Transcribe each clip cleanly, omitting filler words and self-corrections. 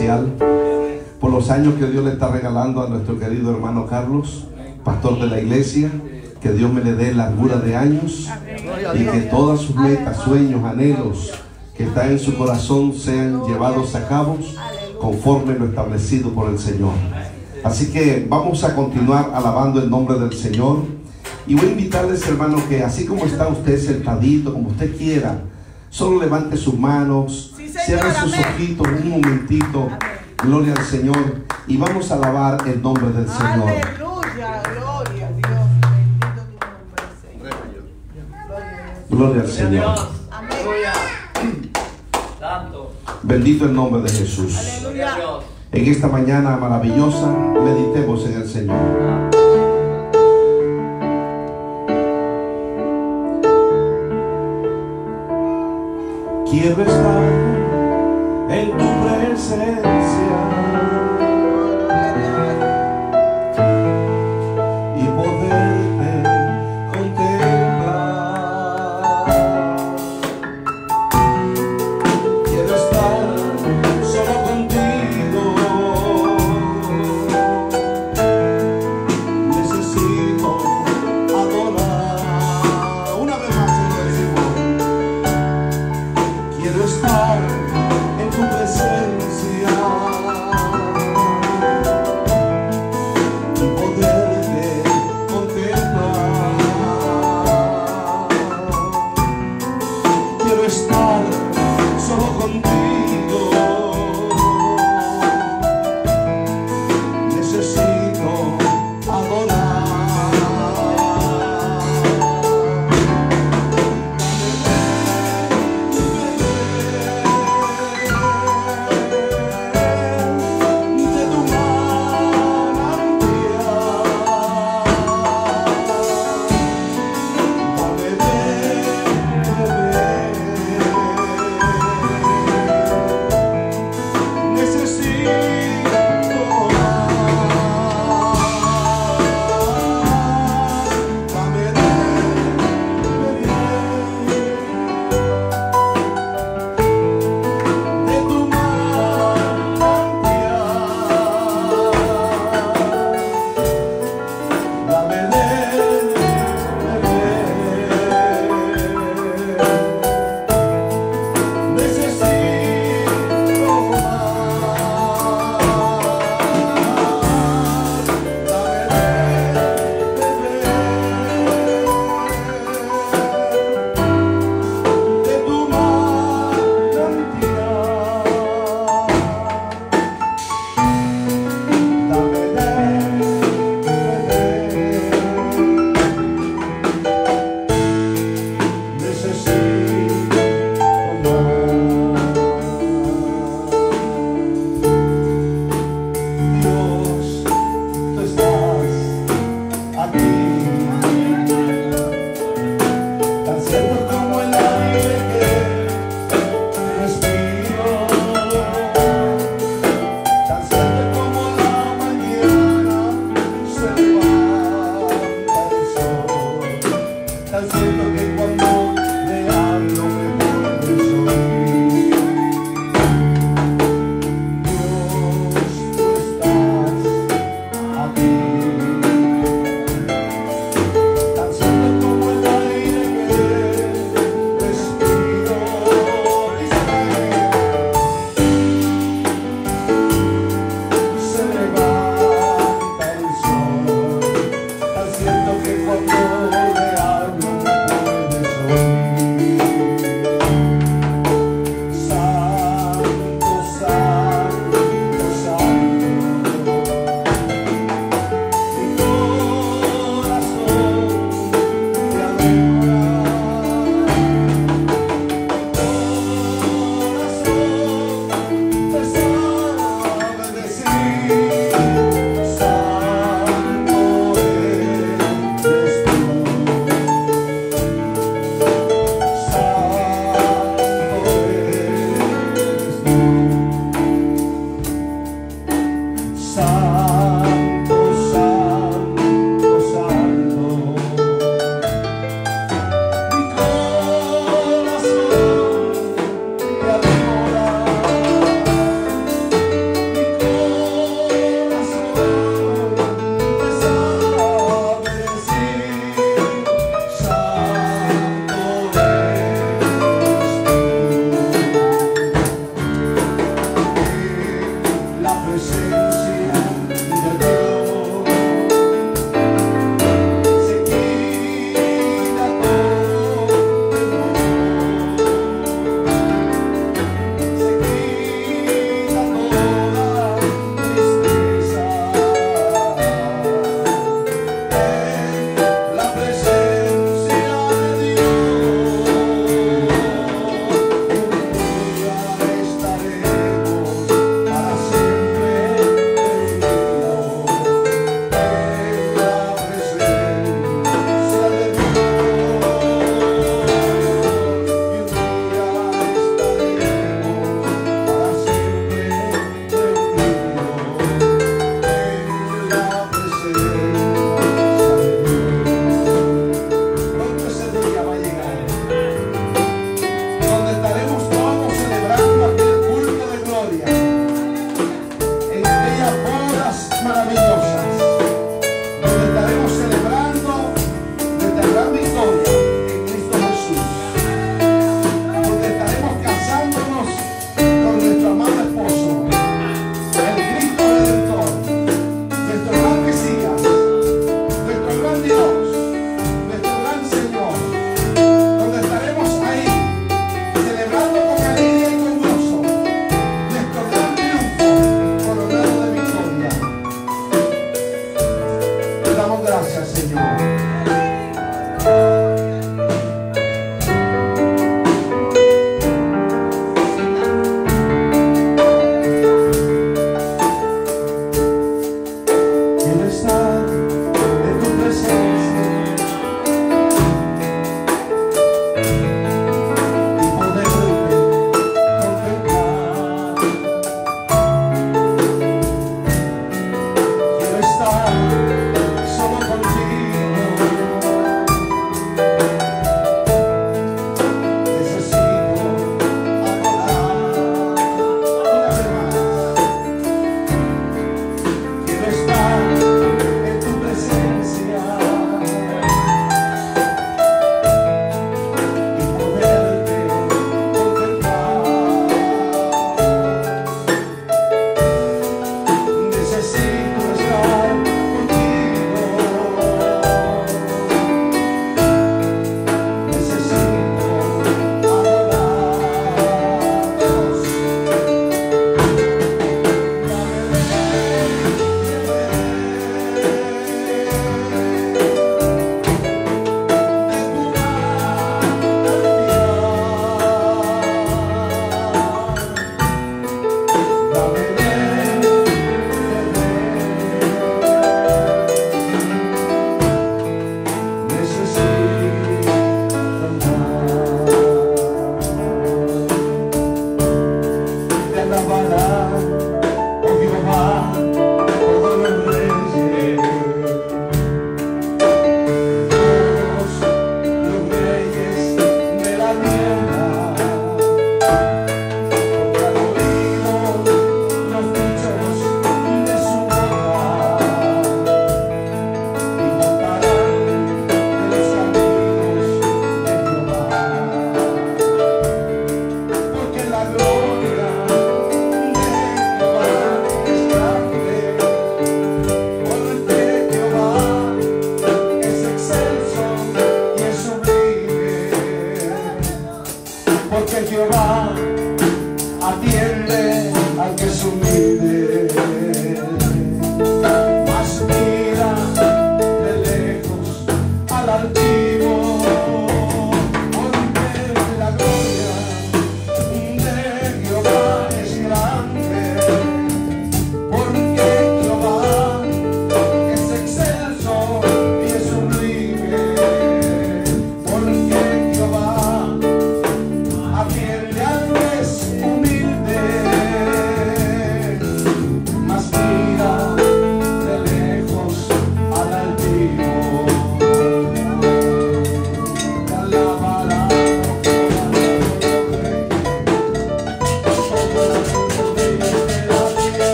especial por los años que Dios le está regalando a nuestro querido hermano Carlos, pastor de la iglesia. Que Dios me le dé largura de años y que todas sus metas, sueños, anhelos que están en su corazón sean llevados a cabo conforme lo establecido por el Señor. Así que vamos a continuar alabando el nombre del Señor. Y voy a invitarles, hermano, que así como está usted sentadito, como usted quiera, solo levante sus manos, cierre sus ojitos un momentito. Gloria al Señor. Y vamos a alabar el nombre del Señor. Aleluya, gloria a Dios. Gloria al Señor. Bendito el nombre de Jesús. Aleluya. En esta mañana maravillosa, meditemos en el Señor. Quiero estar en tu presencia y poderte contemplar. Quiero estar solo contigo. Necesito adorar. Una vez más, Señor, quiero estar en tu presencia Estaremos para siempre.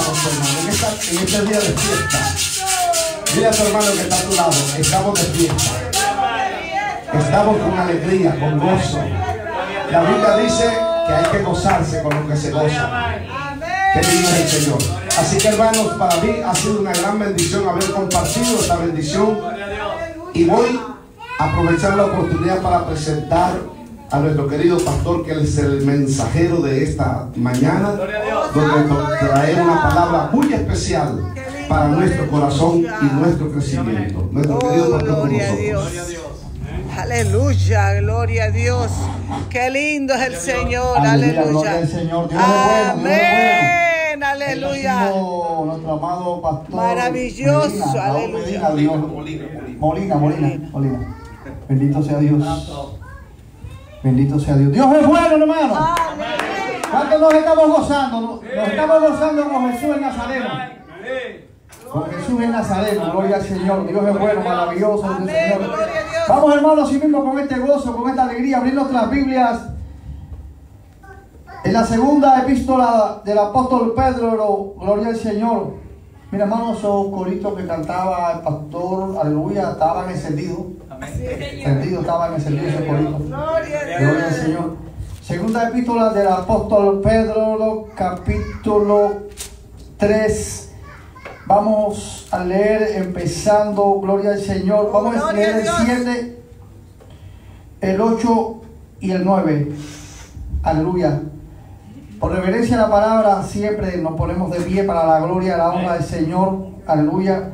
gozo, hermano, en este día de fiesta. Dile a tu hermano que está a tu lado, estamos de fiesta. Estamos con alegría, con gozo. La Biblia dice que hay que gozarse con lo que se goza. Qué lindo es el Señor. Así que, hermanos, para mí ha sido una gran bendición haber compartido esta bendición. Y voy a aprovechar la oportunidad para presentar a nuestro querido pastor, que él es el mensajero de esta mañana, donde nos trae una palabra muy especial para nuestro corazón y nuestro crecimiento. Nuestro querido pastor con nosotros. Aleluya, gloria a Dios. Qué lindo es el Señor. Aleluya, Aleluya. gloria al Señor. Dios es bueno, Dios es Amén. bueno. Aleluya. Nuestro amado pastor Maravilloso, Medina, aleluya. Molina. Bendito sea Dios. Bendito sea Dios. Dios es bueno, hermano. ¿Cuántos nos estamos gozando? Nos estamos gozando con Jesús en Nazareno. Con Jesús en Nazareno, gloria al Señor. Dios es bueno, maravilloso es el Señor. Vamos, hermanos, así mismo con este gozo, con esta alegría, abrir nuestras Biblias en la segunda epístola del apóstol Pedro, gloria al Señor. Mira, hermanos, esos coritos que cantaba el pastor, aleluya, estaban encendidos. Estaban encendidos esos coritos. Gloria al Señor. Segunda epístola del apóstol Pedro, capítulo 3. Vamos a leer empezando, gloria al Señor. Vamos a leer el 7, el 8 y el 9. Aleluya. Por reverencia a la palabra, siempre nos ponemos de pie para la gloria y la honra del Señor. Aleluya.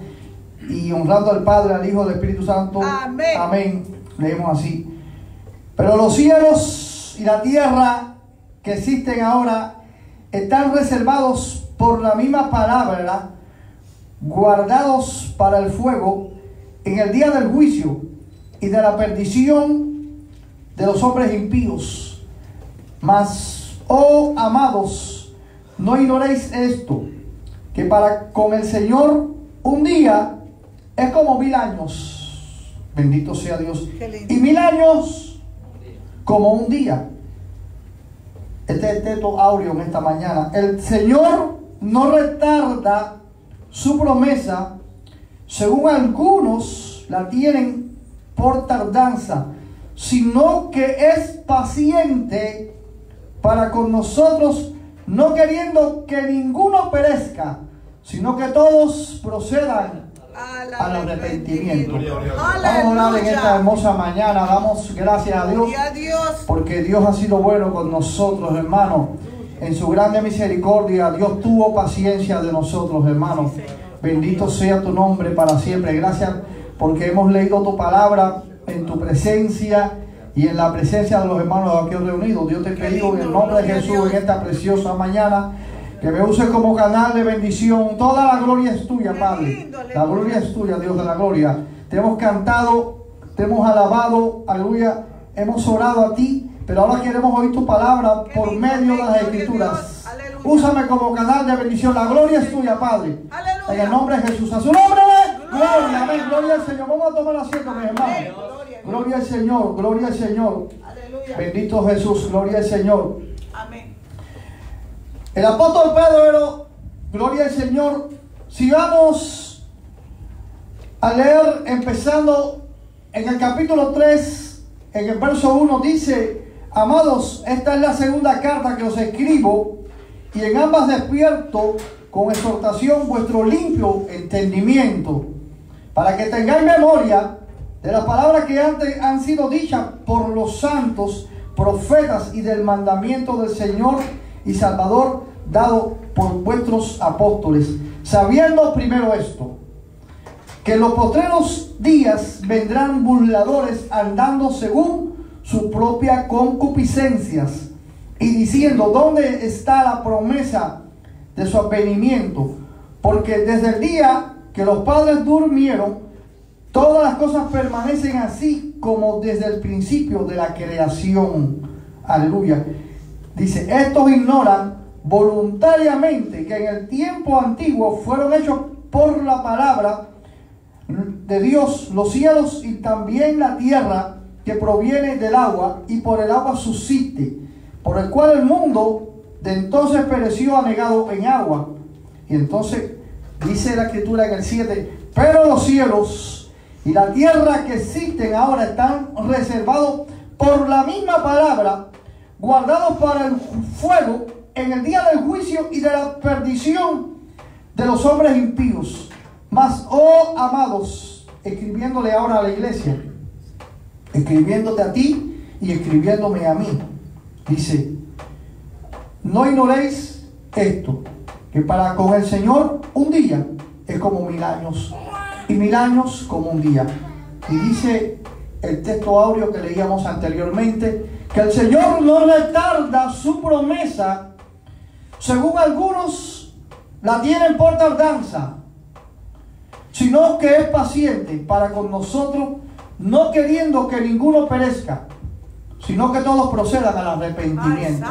Y honrando al Padre, al Hijo, al Espíritu Santo. Amén. Amén. Leemos así. Pero los cielos y la tierra que existen ahora están reservados por la misma palabra, guardados para el fuego en el día del juicio y de la perdición de los hombres impíos. Mas, oh amados, no ignoréis esto, que para con el Señor un día es como 1000 años. Bendito sea Dios. Y 1000 años como un día. Este es el texto áureo en esta mañana. El Señor no retarda su promesa, según algunos la tienen por tardanza, sino que es paciente para con nosotros, no queriendo que ninguno perezca, sino que todos procedan al arrepentimiento. Vamos a orar en esta hermosa mañana. Damos gracias a Dios, porque Dios ha sido bueno con nosotros, hermanos. En su grande misericordia, Dios tuvo paciencia de nosotros, hermanos. Bendito sea tu nombre para siempre. Gracias porque hemos leído tu palabra en tu presencia y en la presencia de los hermanos aquí reunidos. Dios te pido en el nombre de Jesús en esta preciosa mañana que me uses como canal de bendición. Toda la gloria es tuya, Padre. La gloria es tuya, Dios de la gloria. Te hemos cantado, te hemos alabado, aleluya. Hemos orado a ti. Pero ahora queremos oír tu palabra por medio de las Escrituras. Úsame como canal de bendición. La gloria es tuya, Padre. Aleluya. En el nombre de Jesús. A su nombre, gloria. Amén. Gloria al Señor. Vamos a tomar asiento, mis hermanos. Gloria al Señor. Gloria al Señor. Aleluya. Bendito Jesús. Gloria al Señor. Amén. El apóstol Pedro, gloria al Señor. Si vamos a leer empezando en el capítulo 3, en el verso 1 dice: amados, esta es la segunda carta que os escribo, y en ambas despierto con exhortación vuestro limpio entendimiento, para que tengáis memoria de las palabras que antes han sido dichas por los santos profetas y del mandamiento del Señor y Salvador dado por vuestros apóstoles, sabiendo primero esto, que en los postreros días vendrán burladores andando según sus propias concupiscencias y diciendo: ¿dónde está la promesa de su advenimiento? Porque desde el día que los padres durmieron, todas las cosas permanecen así como desde el principio de la creación. Aleluya. Dice: estos ignoran voluntariamente que en el tiempo antiguo fueron hechos por la palabra de Dios los cielos y también la tierra, que proviene del agua y por el agua subsiste, por el cual el mundo de entonces pereció anegado en agua, Y entonces dice la escritura en el 7, pero los cielos y la tierra que existen ahora están reservados por la misma palabra, guardados para el fuego en el día del juicio y de la perdición de los hombres impíos. Mas, oh amados, escribiéndole ahora a la iglesia, escribiéndote a ti y escribiéndome a mí, dice, no ignoréis esto, que para con el Señor un día es como 1000 años, y 1000 años como un día. Y dice el texto áureo que leíamos anteriormente, que el Señor no retarda su promesa, según algunos la tienen por tardanza, sino que es paciente para con nosotros, no queriendo que ninguno perezca, sino que todos procedan al arrepentimiento.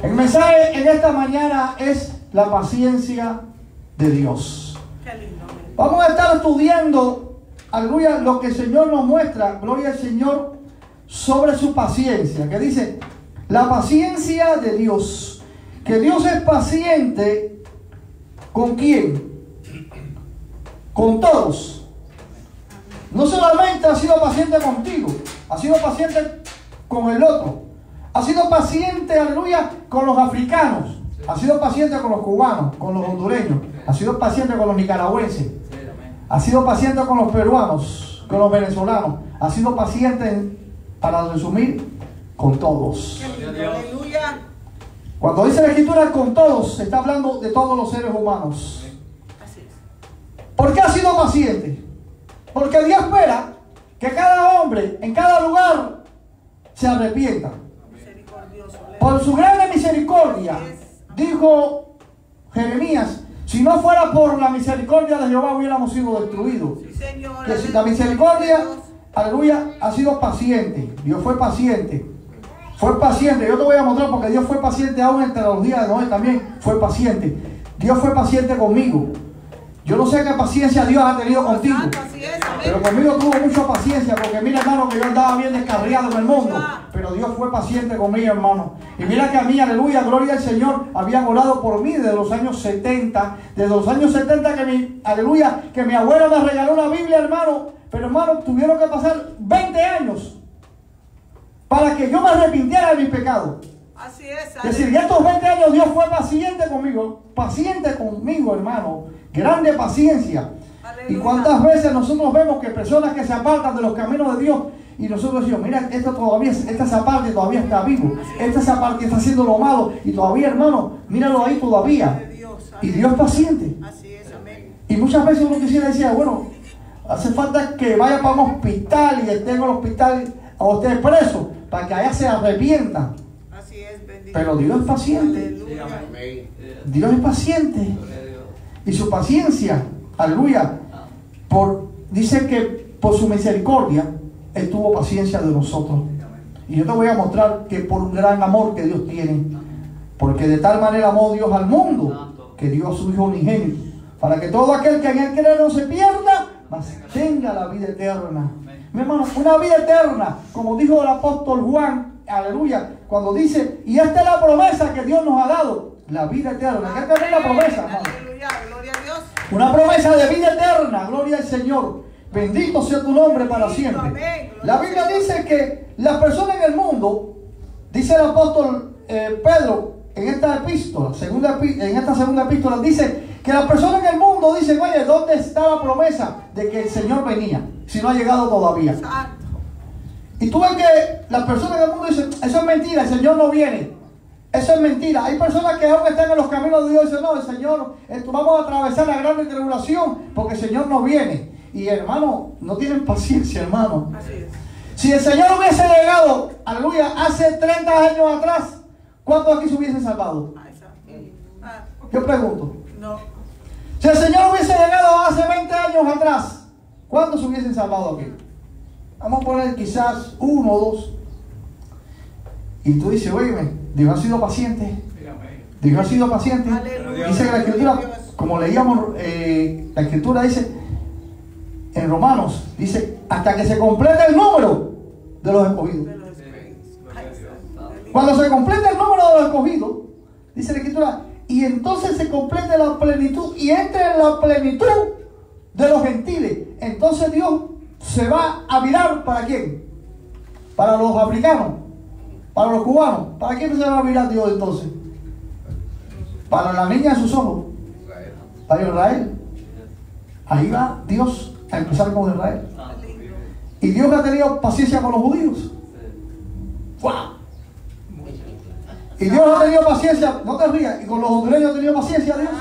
El mensaje en esta mañana es la paciencia de Dios. Vamos a estar estudiando, aleluya, lo que el Señor nos muestra, gloria al Señor, sobre su paciencia, que dice, la paciencia de Dios, que Dios es paciente, ¿con quién? Con todos. No solamente ha sido paciente contigo, ha sido paciente con el otro, ha sido paciente, aleluya, con los africanos, ha sido paciente con los cubanos, con los hondureños, ha sido paciente con los nicaragüenses, ha sido paciente con los peruanos, con los venezolanos, ha sido paciente, para resumir, con todos. Aleluya. Cuando dice la escritura con todos, se está hablando de todos los seres humanos. Así es. ¿Por qué ha sido paciente? Porque Dios espera que cada hombre en cada lugar se arrepienta. Por su grande misericordia, dijo Jeremías, si no fuera por la misericordia de Jehová hubiéramos sido destruidos. Sí, Señor. Que si la misericordia, aleluya, ha sido paciente. Dios fue paciente. Fue paciente. Yo te voy a mostrar porque Dios fue paciente aún entre los días de Noé también. Fue paciente. Dios fue paciente conmigo. Yo no sé qué paciencia Dios ha tenido contigo, pero conmigo tuvo mucha paciencia, porque mira, hermano, que yo andaba bien descarriado en el mundo, pero Dios fue paciente conmigo, hermano. Y mira que a mí, aleluya, gloria al Señor, habían orado por mí desde los años 70, desde los años 70 que que mi abuela me regaló una Biblia, hermano, pero hermano, tuvieron que pasar 20 años para que yo me arrepintiera de mis pecados. Así es. Es decir, ya estos 20 años Dios fue paciente conmigo, hermano. Grande paciencia. Aleluya. Y cuántas veces nosotros vemos que personas que se apartan de los caminos de Dios y nosotros decimos, mira, esta zaparte todavía está vivo, esta zaparte está haciendo lo malo y todavía, hermano, míralo ahí todavía. Y Dios es paciente. Así es, amén. Y muchas veces uno quisiera decir, bueno, hace falta que vaya para un hospital y esté en el hospital o esté preso para que allá se arrepientan. Así es, bendito. Pero Dios es paciente. Aleluya. Dios es paciente. Y su paciencia, aleluya, dice que por su misericordia, Él tuvo paciencia de nosotros. Y yo te voy a mostrar que por un gran amor que Dios tiene, porque de tal manera amó Dios al mundo, que dio a su Hijo unigénito, para que todo aquel que en Él cree no se pierda, mas tenga la vida eterna. Mi hermano, una vida eterna, como dijo el apóstol Juan, aleluya, cuando dice, y esta es la promesa que Dios nos ha dado, la vida eterna. ¿Qué es la promesa, hermano? Aleluya, gloria a Dios. Una promesa de vida eterna, gloria al Señor. Bendito sea tu nombre para siempre. La Biblia dice que las personas en el mundo, dice el apóstol Pedro en esta epístola, en esta segunda epístola, dice que las personas en el mundo dicen, oye, ¿dónde está la promesa de que el Señor venía? Si no ha llegado todavía. Y tú ves que las personas en el mundo dicen, eso es mentira, el Señor no viene. Eso es mentira. Hay personas que aún están en los caminos de Dios y dicen, no, el Señor, vamos a atravesar la gran tribulación porque el Señor no viene. Y hermano, no tienen paciencia, hermano. Así es. Si el Señor hubiese llegado, aleluya, hace 30 años atrás, ¿cuántos aquí se hubiesen salvado? Yo pregunto. No. Si el Señor hubiese llegado hace 20 años atrás, ¿cuántos se hubiesen salvado aquí? Vamos a poner quizás 1 o 2. Y tú dices, oye, Dios ha sido paciente. Dios ha sido paciente. Aleluya. Dice que la escritura, como leíamos, la escritura dice en Romanos, dice, hasta que se complete el número de los escogidos. Cuando se complete el número de los escogidos, dice la escritura, y entonces se complete la plenitud y entre en la plenitud de los gentiles. Entonces Dios se va a mirar ¿para quién? Para los africanos, para los cubanos. ¿Para quién se va a mirar Dios entonces? Para la niña de sus ojos, para Israel. Ahí va Dios a empezar con Israel. Y Dios ha tenido paciencia con los judíos. ¡Wow! Y Dios ha tenido paciencia, no te rías, y con los hondureños ha tenido paciencia Dios.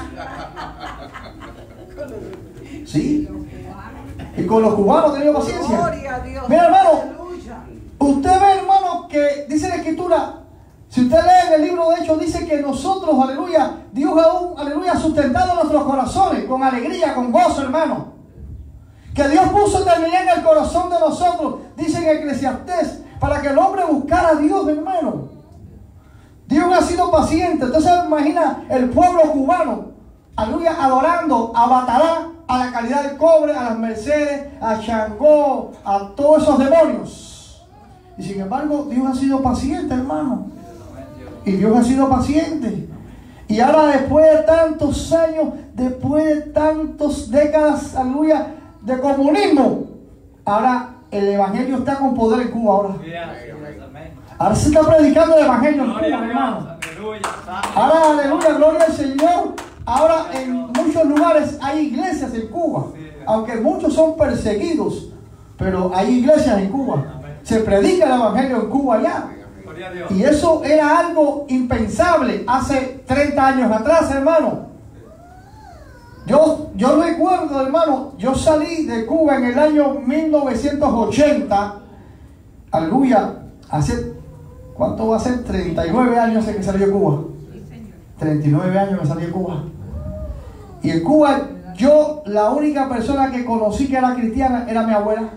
Sí. Y con los cubanos ha tenido paciencia. Mira, hermano, usted ve, hermano, que dice la Escritura, si usted lee en el libro de Hechos, dice que nosotros, aleluya, Dios aún, aleluya, ha sustentado nuestros corazones con alegría, con gozo, hermano. Que Dios puso también en el corazón de nosotros, dice en Eclesiastés, para que el hombre buscara a Dios, hermano. Dios ha sido paciente. Entonces imagina el pueblo cubano, aleluya, adorando a Batalá, a la calidad del cobre, a las Mercedes, a Changó, a todos esos demonios. Y sin embargo, Dios ha sido paciente, hermano. Y Dios ha sido paciente. Y ahora después de tantos años, después de tantas décadas, aleluya, de comunismo, ahora el evangelio está con poder en Cuba ahora. Ahora se está predicando el evangelio en Cuba, hermano. Ahora, aleluya, gloria al Señor. Ahora en muchos lugares hay iglesias en Cuba, aunque muchos son perseguidos, pero hay iglesias en Cuba. Se predica el evangelio en Cuba ya. Y eso era algo impensable hace 30 años atrás, hermano. Yo recuerdo, hermano, yo salí de Cuba en el año 1980. Aleluya, hace, ¿cuánto va a ser? 39 años que salí de Cuba. 39 años que salí de Cuba. Y en Cuba, yo, la única persona que conocí que era cristiana era mi abuela.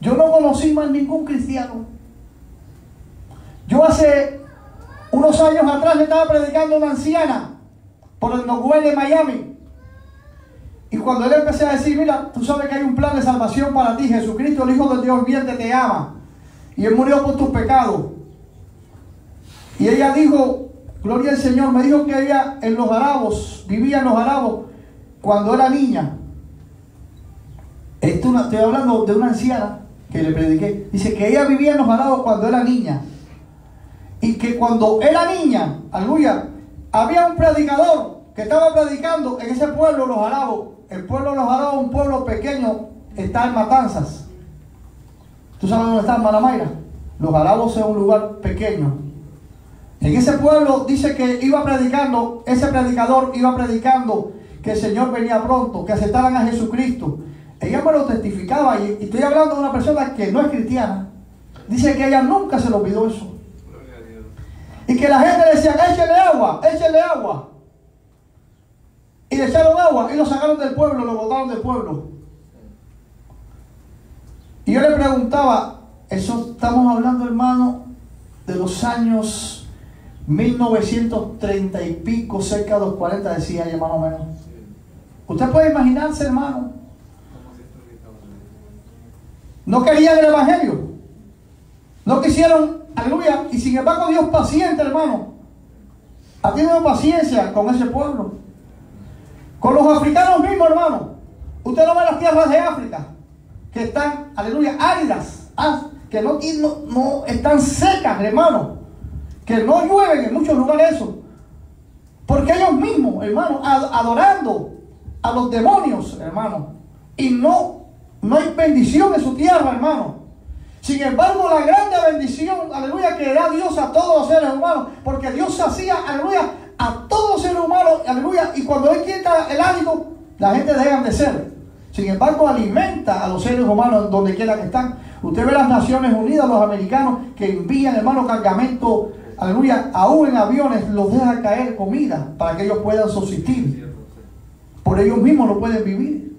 Yo no conocí más ningún cristiano. Yo hace unos años atrás le estaba predicando a una anciana por el Northwest de Miami. Y cuando él empecé a decir, mira, tú sabes que hay un plan de salvación para ti, Jesucristo, el Hijo de Dios viviente, te ama. Y Él murió por tus pecados. Y ella dijo, gloria al Señor, me dijo que ella en los Arabos, vivía en los Arabos cuando era niña. Estoy hablando de una anciana que le prediqué. Dice que ella vivía en los Arabos cuando era niña. Y que cuando era niña, aleluya, había un predicador que estaba predicando en ese pueblo, los Arabos. El pueblo de los Arabos, un pueblo pequeño, está en Matanzas. ¿Tú sabes dónde está Manamayra? Los Arabos es un lugar pequeño. En ese pueblo dice que iba predicando, ese predicador iba predicando que el Señor venía pronto, que aceptaran a Jesucristo. Ella me lo testificaba y estoy hablando de una persona que no es cristiana. Dice que ella nunca se le olvidó eso. Y que la gente le decía, échale agua, échale agua. Y le echaron agua y lo sacaron del pueblo, lo botaron del pueblo. Y yo le preguntaba, eso estamos hablando, hermano, de los años 1930 y pico, cerca de los 40, decía ella más o menos. Usted puede imaginarse, hermano. No querían el evangelio. No quisieron, aleluya. Y sin embargo Dios paciente, hermano. Ha tenido paciencia con ese pueblo. Con los africanos mismos, hermano. Usted no ve las tierras de África, que están, aleluya, áridas, que no están secas, hermano. Que no llueven en muchos lugares eso. Porque ellos mismos, hermano, adorando a los demonios, hermano. Y no hay bendición en su tierra, hermano. Sin embargo, la grande bendición, aleluya, que da Dios a todos los seres humanos. Porque Dios hacía, aleluya, a todos los seres humanos, aleluya. Y cuando Él quita el hálito, la gente deja de ser. Sin embargo, alimenta a los seres humanos donde quiera que están. Usted ve las Naciones Unidas, los americanos, que envían, hermano, cargamento, aleluya, aún en aviones, los deja caer comida para que ellos puedan subsistir. Por ellos mismos no pueden vivir.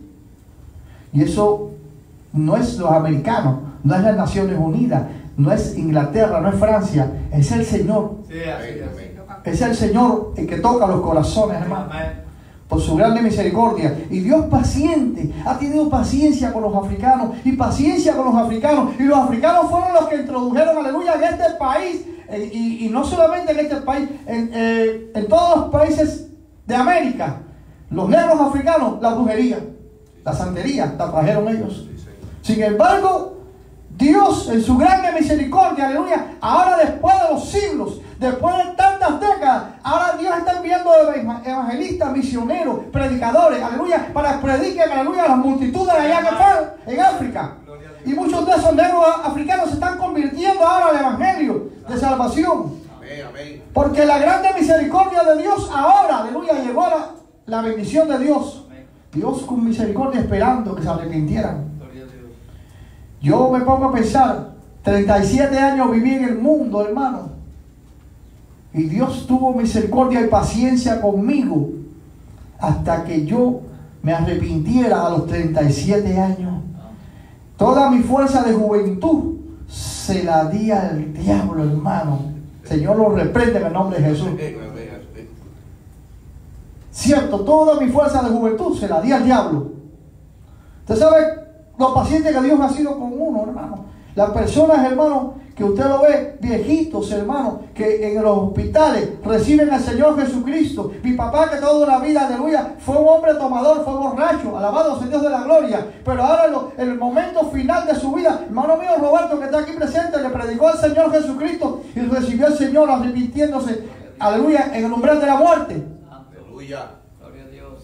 Y eso no es los americanos, no es las Naciones Unidas, no es Inglaterra, no es Francia, es el Señor. Es el Señor el que toca los corazones, hermano, por su grande misericordia. Y Dios paciente, ha tenido paciencia con los africanos y paciencia con los africanos. Y los africanos fueron los que introdujeron, aleluya, en este país y no solamente en este país, en todos los países de América, los negros africanos, la brujería, la santería, la trajeron ellos. Sin embargo, Dios en su grande misericordia, aleluya, ahora después de los siglos, después de tantas décadas, ahora Dios está enviando evangelistas, misioneros, predicadores, aleluya, para que prediquen, aleluya, a las multitudes allá que están en África. Y muchos de esos negros africanos se están convirtiendo ahora al evangelio de salvación. Porque la grande misericordia de Dios ahora, aleluya, llegó a la bendición de Dios. Dios con misericordia esperando que se arrepintieran. Yo me pongo a pensar, 37 años viví en el mundo, hermano. Y Dios tuvo misericordia y paciencia conmigo hasta que yo me arrepintiera a los 37 años. Toda mi fuerza de juventud se la di al diablo, hermano. Señor lo reprende en el nombre de Jesús. Cierto, toda mi fuerza de juventud se la di al diablo. Usted sabe lo paciente que Dios ha sido con uno, hermano. Las personas, hermano, que usted lo ve, viejitos, hermano, que en los hospitales reciben al Señor Jesucristo. Mi papá, que toda la vida, aleluya, fue un hombre tomador, fue borracho, alabado sea Dios de la gloria. Pero ahora en el momento final de su vida, hermano mío Roberto, que está aquí presente, le predicó al Señor Jesucristo y recibió al Señor arrepintiéndose, aleluya, en el umbral de la muerte. Aleluya. Gloria a Dios.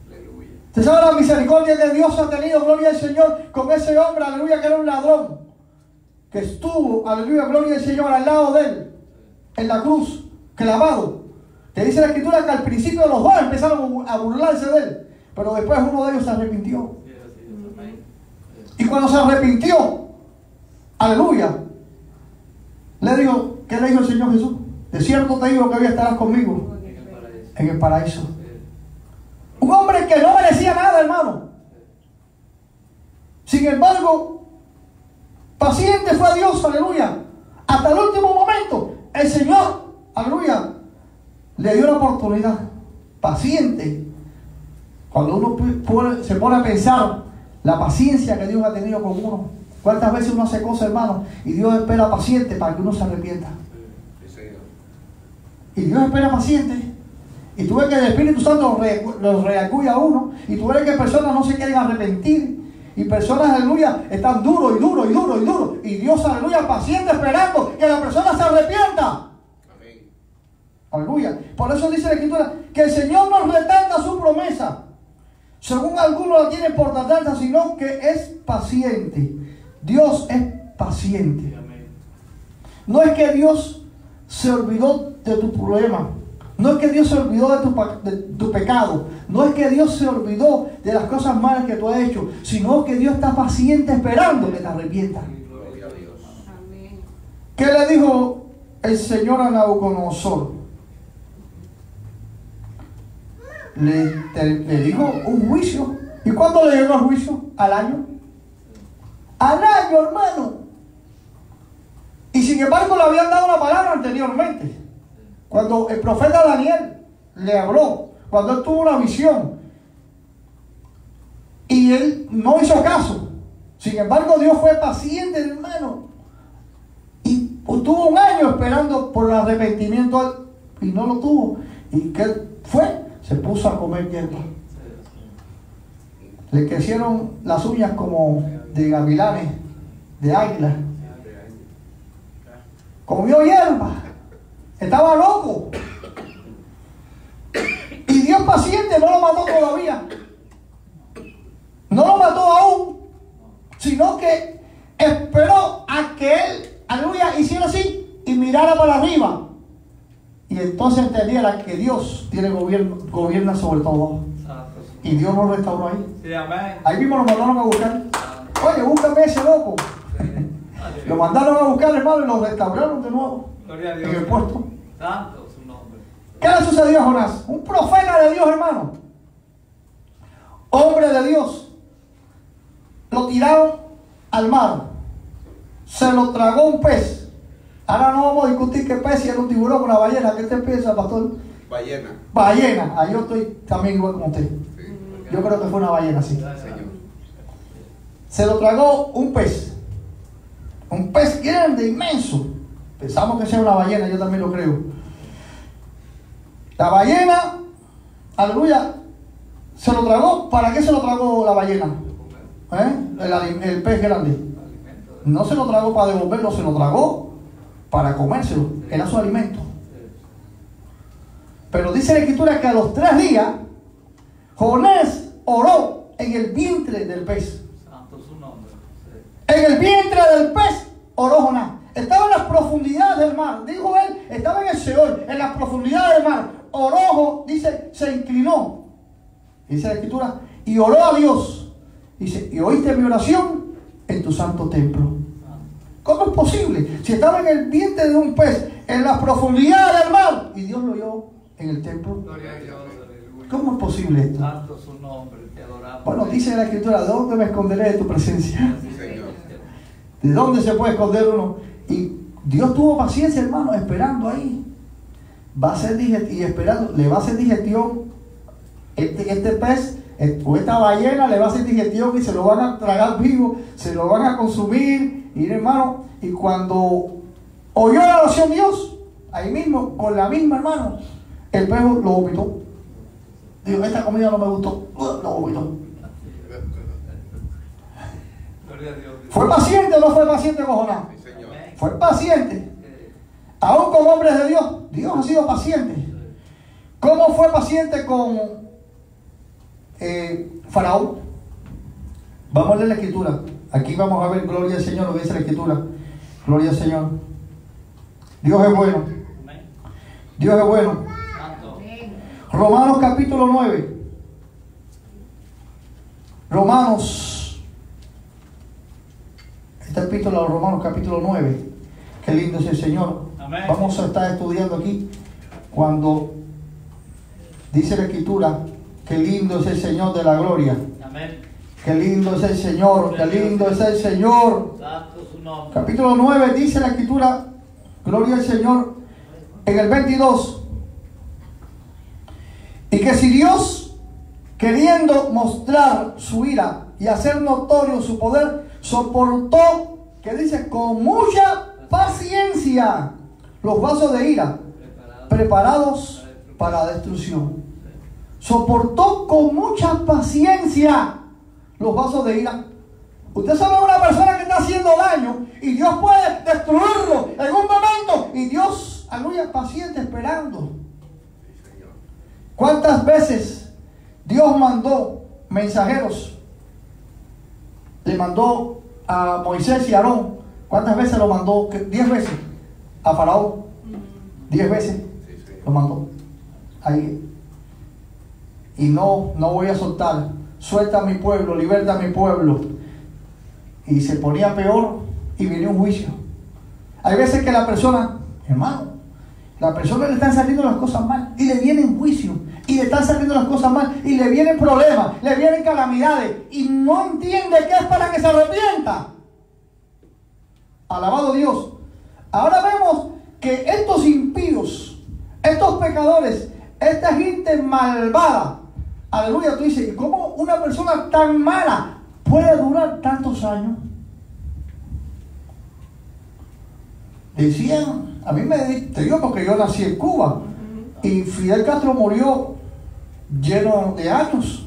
Aleluya. ¿Usted sabe la misericordia que Dios ha tenido, gloria al Señor, con ese hombre, aleluya, que era un ladrón? Que estuvo, aleluya, gloria al Señor, al lado de él, en la cruz, clavado. Que dice la Escritura que al principio los dos empezaron a burlarse de él, pero después uno de ellos se arrepintió. Y cuando se arrepintió, aleluya, le dijo, ¿qué le dijo el Señor Jesús? De cierto te digo que hoy estarás conmigo en el paraíso. Un hombre que no merecía nada, hermano. Sin embargo, paciente fue Dios, aleluya. Hasta el último momento, el Señor, aleluya, le dio la oportunidad. Paciente. Cuando uno se pone a pensar la paciencia que Dios ha tenido con uno. ¿Cuántas veces uno hace cosas, hermano, y Dios espera paciente para que uno se arrepienta? Y Dios espera paciente. Y tú ves que el Espíritu Santo los reacude a uno. Y tú ves que personas no se quieren arrepentir. Y personas, aleluya, están duros y duros y duros y duros. Y Dios, aleluya, paciente esperando que la persona se arrepienta. Amén. Aleluya. Por eso dice la Escritura que el Señor no retarda su promesa, según algunos la tienen por tardanza, sino que es paciente. Dios es paciente. Amén. No es que Dios se olvidó de tu problema. No es que Dios se olvidó de tu pecado. No es que Dios se olvidó de las cosas malas que tú has hecho, sino que Dios está paciente esperando que te arrepientas. ¿Qué le dijo el Señor a Nabucodonosor? Le dijo un juicio. ¿Y cuándo le llegó el juicio? Al año. Al año, hermano. Y sin embargo le habían dado una palabra anteriormente. Cuando el profeta Daniel le habló, cuando él tuvo una visión y él no hizo caso. Sin embargo, Dios fue paciente, hermano, y tuvo un año esperando por el arrepentimiento y no lo tuvo. ¿Y qué fue? Se puso a comer hierba. Le crecieron las uñas como de gavilanes, de águila. Comió hierba. Estaba loco. Y Dios paciente no lo mató todavía. No lo mató aún. Sino que esperó a que él, aleluya, hiciera así y mirara para arriba. Y entonces entendiera que Dios tiene gobierna sobre todo. Y Dios lo restauró ahí. Sí, amén. Ahí mismo lo mandaron a buscar. Oye, búscame ese loco. Lo mandaron a buscar, hermano, y lo restauraron de nuevo. Gloria a Dios. En el puesto. Santo su nombre. ¿Qué le sucedió a Jonás? Un profeta de Dios, hermano. Hombre de Dios. Lo tiraron al mar. Se lo tragó un pez. Ahora no vamos a discutir qué pez, si era un tiburón o una ballena. ¿Qué usted piensa, pastor? Ballena. Ballena. Ahí yo estoy también igual como usted. Sí. Yo creo que fue una ballena, sí. Se lo tragó un pez. Un pez grande, inmenso. Pensamos que sea una ballena, yo también lo creo. La ballena, aleluya, se lo tragó. ¿Para qué se lo tragó la ballena? El pez grande. No se lo tragó para devolverlo, se lo tragó para comérselo. Era su alimento. Pero dice la Escritura que a los 3 días, Jonás oró en el vientre del pez. En el vientre del pez oró Jonás. Estaba en las profundidades del mar. Dijo él, estaba en el Seol, en las profundidades del mar. Oró, dice, se inclinó. Dice la Escritura, y oró a Dios. Dice, y oíste mi oración en tu santo templo. ¿Cómo es posible? Si estaba en el vientre de un pez, en las profundidades del mar, y Dios lo oyó en el templo. ¿Cómo es posible esto? Bueno, dice la Escritura, ¿de dónde me esconderé de tu presencia? ¿De dónde se puede esconder uno? Y Dios tuvo paciencia, hermano, esperando ahí. Va a ser digestión, y esperando, le va a hacer digestión este pez, o esta ballena le va a hacer digestión y se lo van a tragar vivo, se lo van a consumir. Y hermano, y cuando oyó la oración de Dios, ahí mismo, con la misma, hermano, el pez lo vomitó. Digo, esta comida no me gustó, lo vomitó. ¿Fue paciente o no fue paciente con Jonás? Fue paciente. Aún como hombres de Dios, Dios ha sido paciente. ¿Cómo fue paciente con Faraón? Vamos a leer la Escritura. Aquí vamos a ver, gloria al Señor, lo que dice la Escritura. Gloria al Señor. Dios es bueno. Dios es bueno. Romanos capítulo 9. Romanos. Esta epístola de Romanos capítulo 9. Qué lindo es el Señor. Amén. Vamos a estar estudiando aquí cuando dice la Escritura, qué lindo es el Señor de la gloria. Amén. Qué lindo es el Señor, qué lindo es el Señor. Capítulo 9 dice la Escritura, gloria al Señor, en el 22. Y que si Dios, queriendo mostrar su ira y hacer notorio su poder, soportó, que dice, con mucha paciencia los vasos de ira preparados para destrucción. Soportó con mucha paciencia los vasos de ira. Usted sabe una persona que está haciendo daño y Dios puede destruirlo en un momento, y Dios, aleluya, paciente esperando. ¿Cuántas veces Dios mandó mensajeros? Le mandó a Moisés y a Aarón. ¿Cuántas veces lo mandó? 10 veces. A Faraón. 10 veces lo mandó. Ahí. Y no voy a soltar. Suelta a mi pueblo, liberta a mi pueblo. Y se ponía peor y venía un juicio. Hay veces que la persona, hermano, la persona le están saliendo las cosas mal y le vienen juicio, y le están saliendo las cosas mal y le vienen problemas, le vienen calamidades, y no entiende que es para que se arrepienta. Alabado Dios. Ahora vemos que estos impíos, estos pecadores, esta gente malvada, aleluya, tú dices, ¿cómo una persona tan mala puede durar tantos años? Decían, a mí te digo porque yo nací en Cuba, y Fidel Castro murió lleno de años.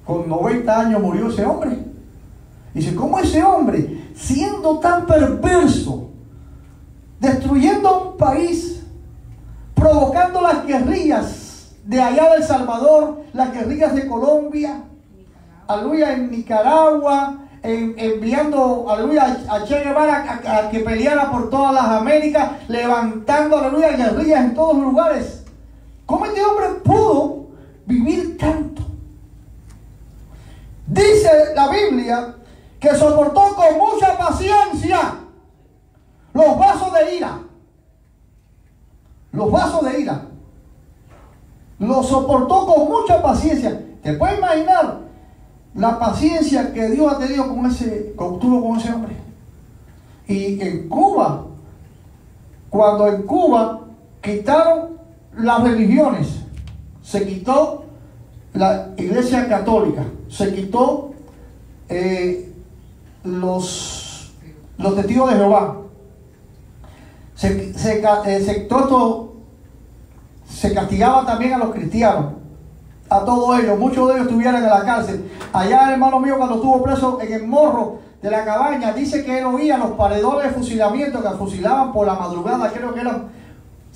Con 90 años murió ese hombre. Dice, ¿cómo ese hombre, siendo tan perverso, destruyendo un país, provocando las guerrillas de allá de El Salvador, las guerrillas de Colombia, aleluya, en Nicaragua, enviando, aleluya, a Che Guevara a que peleara por todas las Américas, levantando, aleluya, guerrillas en todos los lugares? ¿Cómo este hombre pudo vivir tanto? Dice la Biblia que soportó con mucha paciencia los vasos de ira. Los vasos de ira. Lo soportó con mucha paciencia. ¿Te puedes imaginar la paciencia que Dios ha tenido tuvo con ese hombre? Y en Cuba, cuando en Cuba quitaron las religiones, se quitó la Iglesia Católica, se quitó los testigos de Jehová, se castigaba también a los cristianos, a todos ellos. Muchos de ellos estuvieron en la cárcel. Allá el hermano mío, cuando estuvo preso en el morro de la cabaña, dice que él oía los paredores de fusilamiento que fusilaban por la madrugada.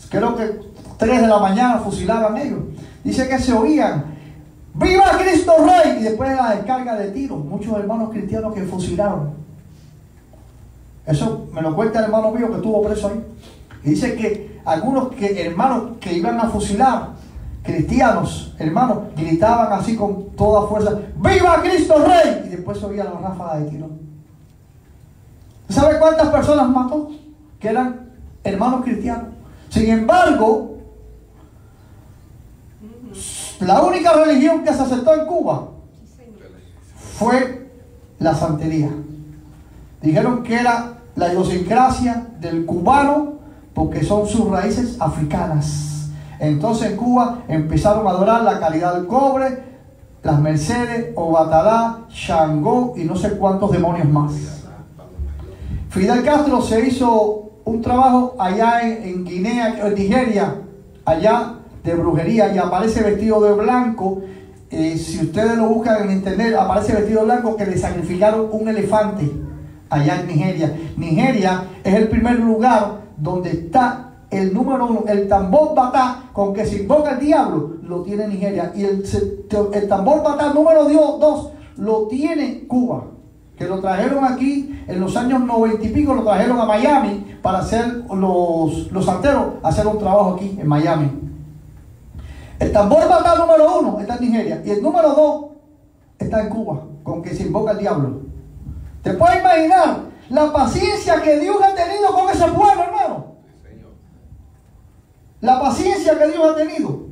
Creo que 3 de la mañana fusilaban ellos. Dice que se oían: ¡Viva Cristo Rey! Y después de la descarga de tiros, muchos hermanos cristianos que fusilaron. Eso me lo cuenta el hermano mío que estuvo preso ahí. Y dice que algunos hermanos que iban a fusilar, cristianos, hermanos, gritaban así con toda fuerza: ¡Viva Cristo Rey! Y después se oían las ráfagas de tiro. ¿Sabe cuántas personas mató? Que eran hermanos cristianos. Sin embargo, la única religión que se aceptó en Cuba fue la santería. Dijeron que era la idiosincrasia del cubano porque son sus raíces africanas. Entonces en Cuba empezaron a adorar la calidad del cobre, las Mercedes, Obatalá, Shango y no sé cuántos demonios más. Fidel Castro se hizo un trabajo allá en Guinea, en Nigeria, allá de brujería, y aparece vestido de blanco. Si ustedes lo buscan en internet, aparece vestido de blanco que le sacrificaron un elefante allá en Nigeria. Nigeria es el primer lugar donde está el número 1, el tambor batá con que se invoca el diablo, lo tiene Nigeria. Y el tambor batá número 2 lo tiene Cuba, que lo trajeron aquí en los años 90 y pico, lo trajeron a Miami para hacer los santeros, hacer un trabajo aquí en Miami. El tambor batá número 1 está en Nigeria y el número 2 está en Cuba, con que se invoca el diablo. ¿Te puedes imaginar la paciencia que Dios ha tenido con ese pueblo, hermano? La paciencia que Dios ha tenido.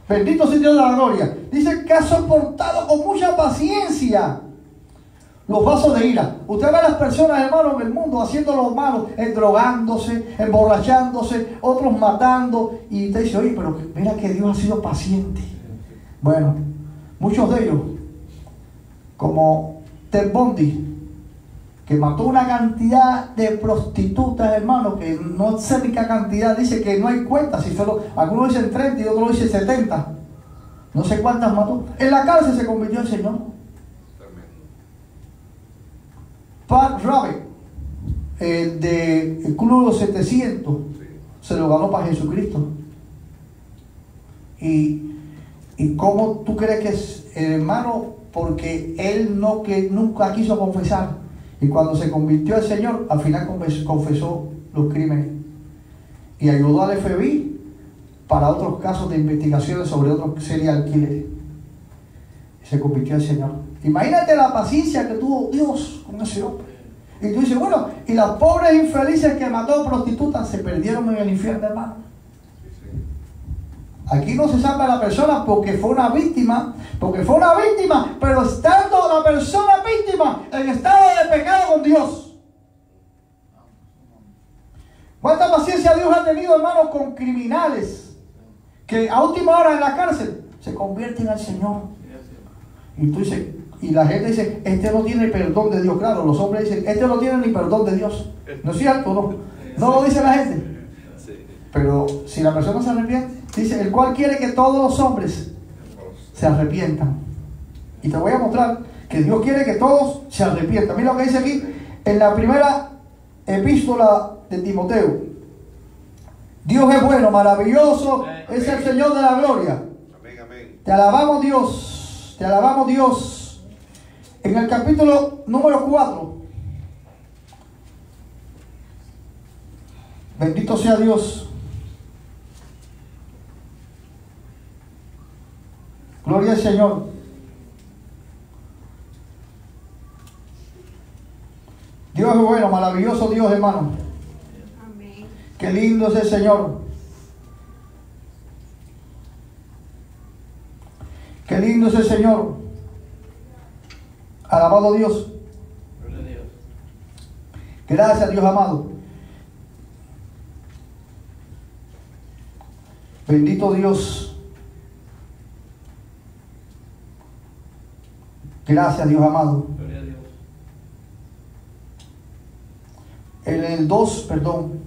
Bendito sea Dios de la gloria. Dice que ha soportado con mucha paciencia los vasos de ira. Usted ve a las personas, hermano, en el mundo haciendo lo malo, drogándose, emborrachándose, otros matando, y usted dice: oye, pero mira que Dios ha sido paciente. Bueno, muchos de ellos, como Ted Bundy, que mató una cantidad de prostitutas, hermano, que no sé ni qué cantidad, dice que no hay cuenta, si solo algunos dicen 30 y otros dicen 70, no sé cuántas mató. En la cárcel se convirtió el Señor. Pat Rabbit, el del Club de los 700, se lo ganó para Jesucristo. Y cómo tú crees que es, hermano, porque él nunca quiso confesar. Y cuando se convirtió al Señor, al final confesó los crímenes. Y ayudó al FBI para otros casos de investigaciones sobre otros serial killers. Y se convirtió al Señor. Imagínate la paciencia que tuvo Dios con ese hombre. Y tú dices: bueno, y las pobres infelices que mató prostitutas se perdieron en el infierno, hermano. Aquí no se salva a la persona porque fue una víctima, pero estando la persona víctima en estado de pecado con Dios. ¿Cuánta paciencia Dios ha tenido, hermano, con criminales que a última hora en la cárcel se convierten al Señor? Y tú dices, y la gente dice: este no tiene perdón de Dios. Claro, los hombres dicen: este no tiene ni perdón de Dios. ¿No es cierto? No lo dice la gente. Pero si la persona se arrepiente, dice: el cual quiere que todos los hombres se arrepientan. Y te voy a mostrar que Dios quiere que todos se arrepientan. Mira lo que dice aquí en la primera epístola de Timoteo: Dios es bueno, maravilloso es el Señor de la gloria. Te alabamos, Dios, te alabamos, Dios. En el capítulo número 4, bendito sea Dios. Gloria al Señor. Dios es bueno, maravilloso Dios, hermano. Amén. Qué lindo es el Señor. Qué lindo es el Señor. Alabado Dios. Gracias, Dios amado. Bendito Dios. Gracias, Dios amado. En el 2, perdón.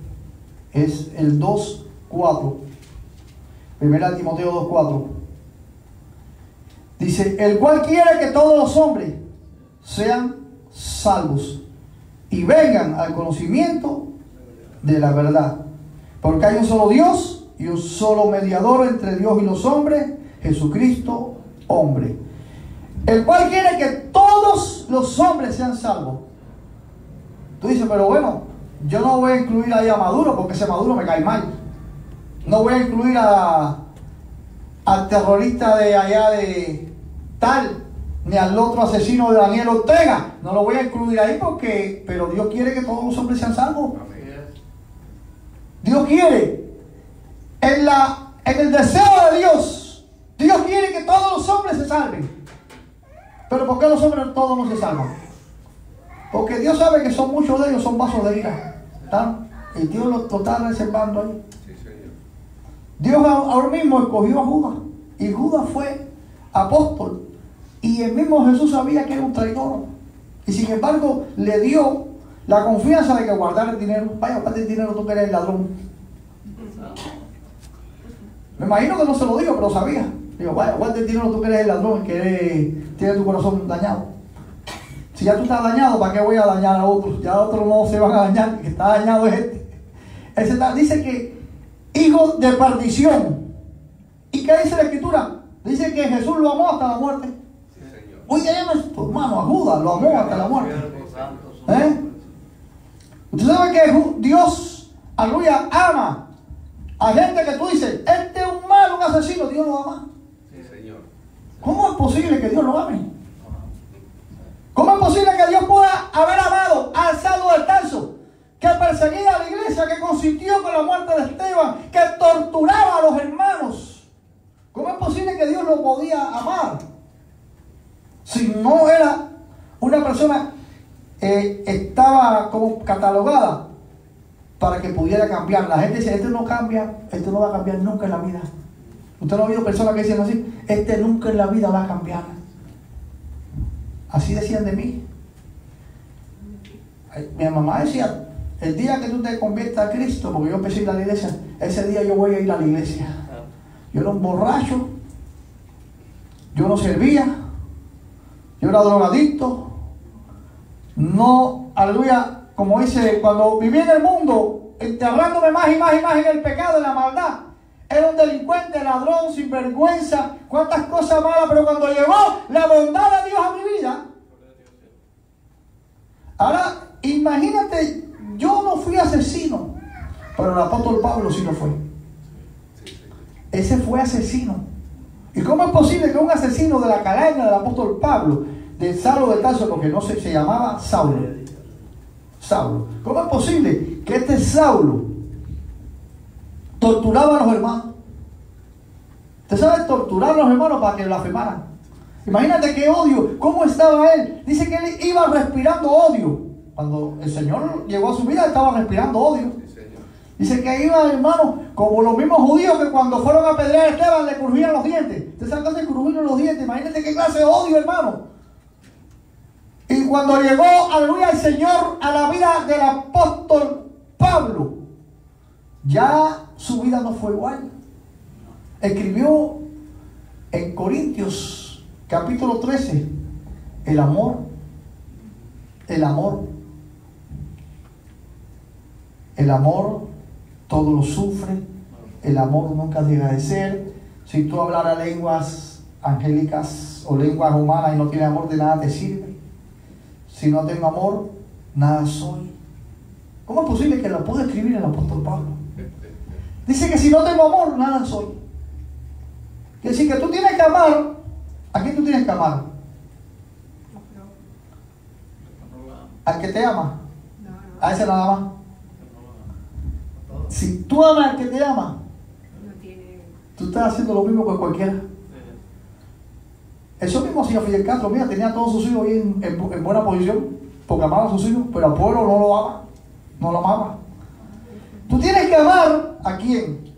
Es el 2:4. Primera Timoteo 2:4. Dice, el cual quiere que todos los hombres sean salvos y vengan al conocimiento de la verdad. Porque hay un solo Dios y un solo mediador entre Dios y los hombres, Jesucristo, hombre. El cual quiere que todos los hombres sean salvos. Tú dices, pero bueno, yo no voy a incluir ahí a Maduro porque ese Maduro me cae mal. No voy a incluir al terrorista de allá de tal, ni al otro asesino de Daniel Ortega. No lo voy a incluir ahí porque, pero Dios quiere que todos los hombres sean salvos. Dios quiere, en el deseo de Dios, Dios quiere que todos los hombres se salven. Pero ¿por qué los hombres todos no se salvan? Porque Dios sabe que son muchos de ellos, son vasos de ira. ¿Están? Y Dios los está reservando ahí. Dios ahora mismo escogió a Judas. Y Judas fue apóstol. Y el mismo Jesús sabía que era un traidor. Y sin embargo le dio la confianza de que guardara el dinero. Vaya, guarda el dinero, tú que eres el ladrón. Me imagino que no se lo digo, pero sabía. Digo, vaya, guarda el dinero, tú que eres el ladrón, que tienes tu corazón dañado. Si ya tú estás dañado, ¿para qué voy a dañar a otros? Ya otros no se van a dañar, el que está dañado es este. Dice que hijo de perdición. ¿Y qué dice la Escritura? Dice que Jesús lo amó hasta la muerte. Sí, Señor. Oye, tu hermano, a Judas lo amó hasta la muerte. Usted sabe que Dios, aleluya, ama a gente que tú dices, este es un malo, un asesino, Dios lo ama. Sí, Señor. ¿Cómo es posible que Dios lo ame? ¿Cómo es posible que Dios pueda haber amado al Saulo de Tarso, que perseguía a la iglesia, que consintió con la muerte de Esteban, que torturaba a los hermanos? ¿Cómo es posible que Dios lo podía amar? Si no era una persona estaba como catalogada para que pudiera cambiar. La gente dice, este no cambia, este no va a cambiar nunca en la vida. Usted no ha oído personas que dicen así, este nunca en la vida va a cambiar. Así decían de mí. Mi mamá decía, el día que tú te conviertas a Cristo, porque yo empecé a ir a la iglesia, ese día yo voy a ir a la iglesia. Yo era un borracho, yo no servía, yo era drogadicto. No, aleluya, como dice, cuando viví en el mundo, enterrándome más y más y más en el pecado, en la maldad, era un delincuente, ladrón, sinvergüenza, cuántas cosas malas, pero cuando llegó la bondad de Dios a mi vida, ahora, imagínate, yo no fui asesino, pero el apóstol Pablo sí lo fue. Ese fue asesino. ¿Y cómo es posible que un asesino de la calaña del apóstol Pablo, de Saulo de Tarso, porque no se llamaba Saulo? Saulo. ¿Cómo es posible que este Saulo torturaba a los hermanos? ¿Usted sabe torturar a los hermanos para que blasfemaran? Imagínate qué odio, cómo estaba él. Dice que él iba respirando odio. Cuando el Señor llegó a su vida, estaba respirando odio. Dice que iba, hermano, como los mismos judíos que cuando fueron a apedrear a Esteban le crujían los dientes. ¿Usted sabe qué hace crujirle los dientes? Imagínate qué clase de odio, hermano. Y cuando llegó, aleluya, el Señor a la vida del apóstol Pablo, ya su vida no fue igual. Escribió en Corintios capítulo 13, el amor, todo lo sufre, el amor nunca deja de ser. Si tú hablaras lenguas angélicas o lenguas humanas y no tienes amor, de nada te sirve. Si no tengo amor, nada soy. ¿Cómo es posible que lo pueda escribir el apóstol Pablo? Dice que si no tengo amor, nada soy. Quiere decir que tú tienes que amar. ¿A quién tú tienes que amar? Al que te ama. A ese nada más. Si tú amas al que te ama, tú estás haciendo lo mismo que cualquiera. Eso mismo hacía Fidel Castro. Mira, tenía a todos sus hijos ahí en buena posición, porque amaba a sus hijos, pero al pueblo no lo ama, no lo amaba. Tú tienes que amar ¿a quién?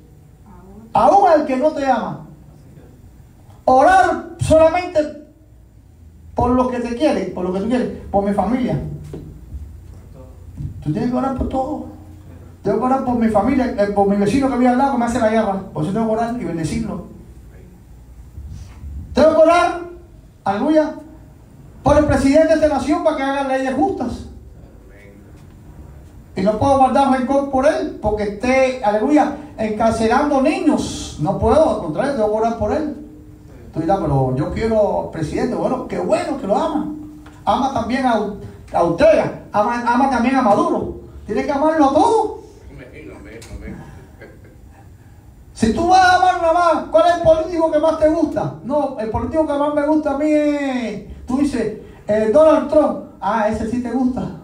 Aún al que no te ama. Orar solamente por lo que te quieren, por lo que tú quieres, por mi familia. Tú tienes que orar por todo. Tengo que orar por mi familia, por mi vecino que vive al lado que me hace la guerra. Por eso tengo que orar y bendecirlo. Tengo que orar, aleluya, por el presidente de esta nación para que haga leyes justas. Y no puedo guardar rencor por él, porque esté, aleluya, encarcelando niños. No puedo, al contrario, tengo que orar por él. Tú dirás, pero yo quiero presidente. Bueno, qué bueno que lo ama. Ama también a Ortega, ama también a Maduro. Tiene que amarlo a todos. Si tú vas a amar nada más, ¿cuál es el político que más te gusta? No, el político que más me gusta a mí es, tú dices, Donald Trump. Ah, ese sí te gusta.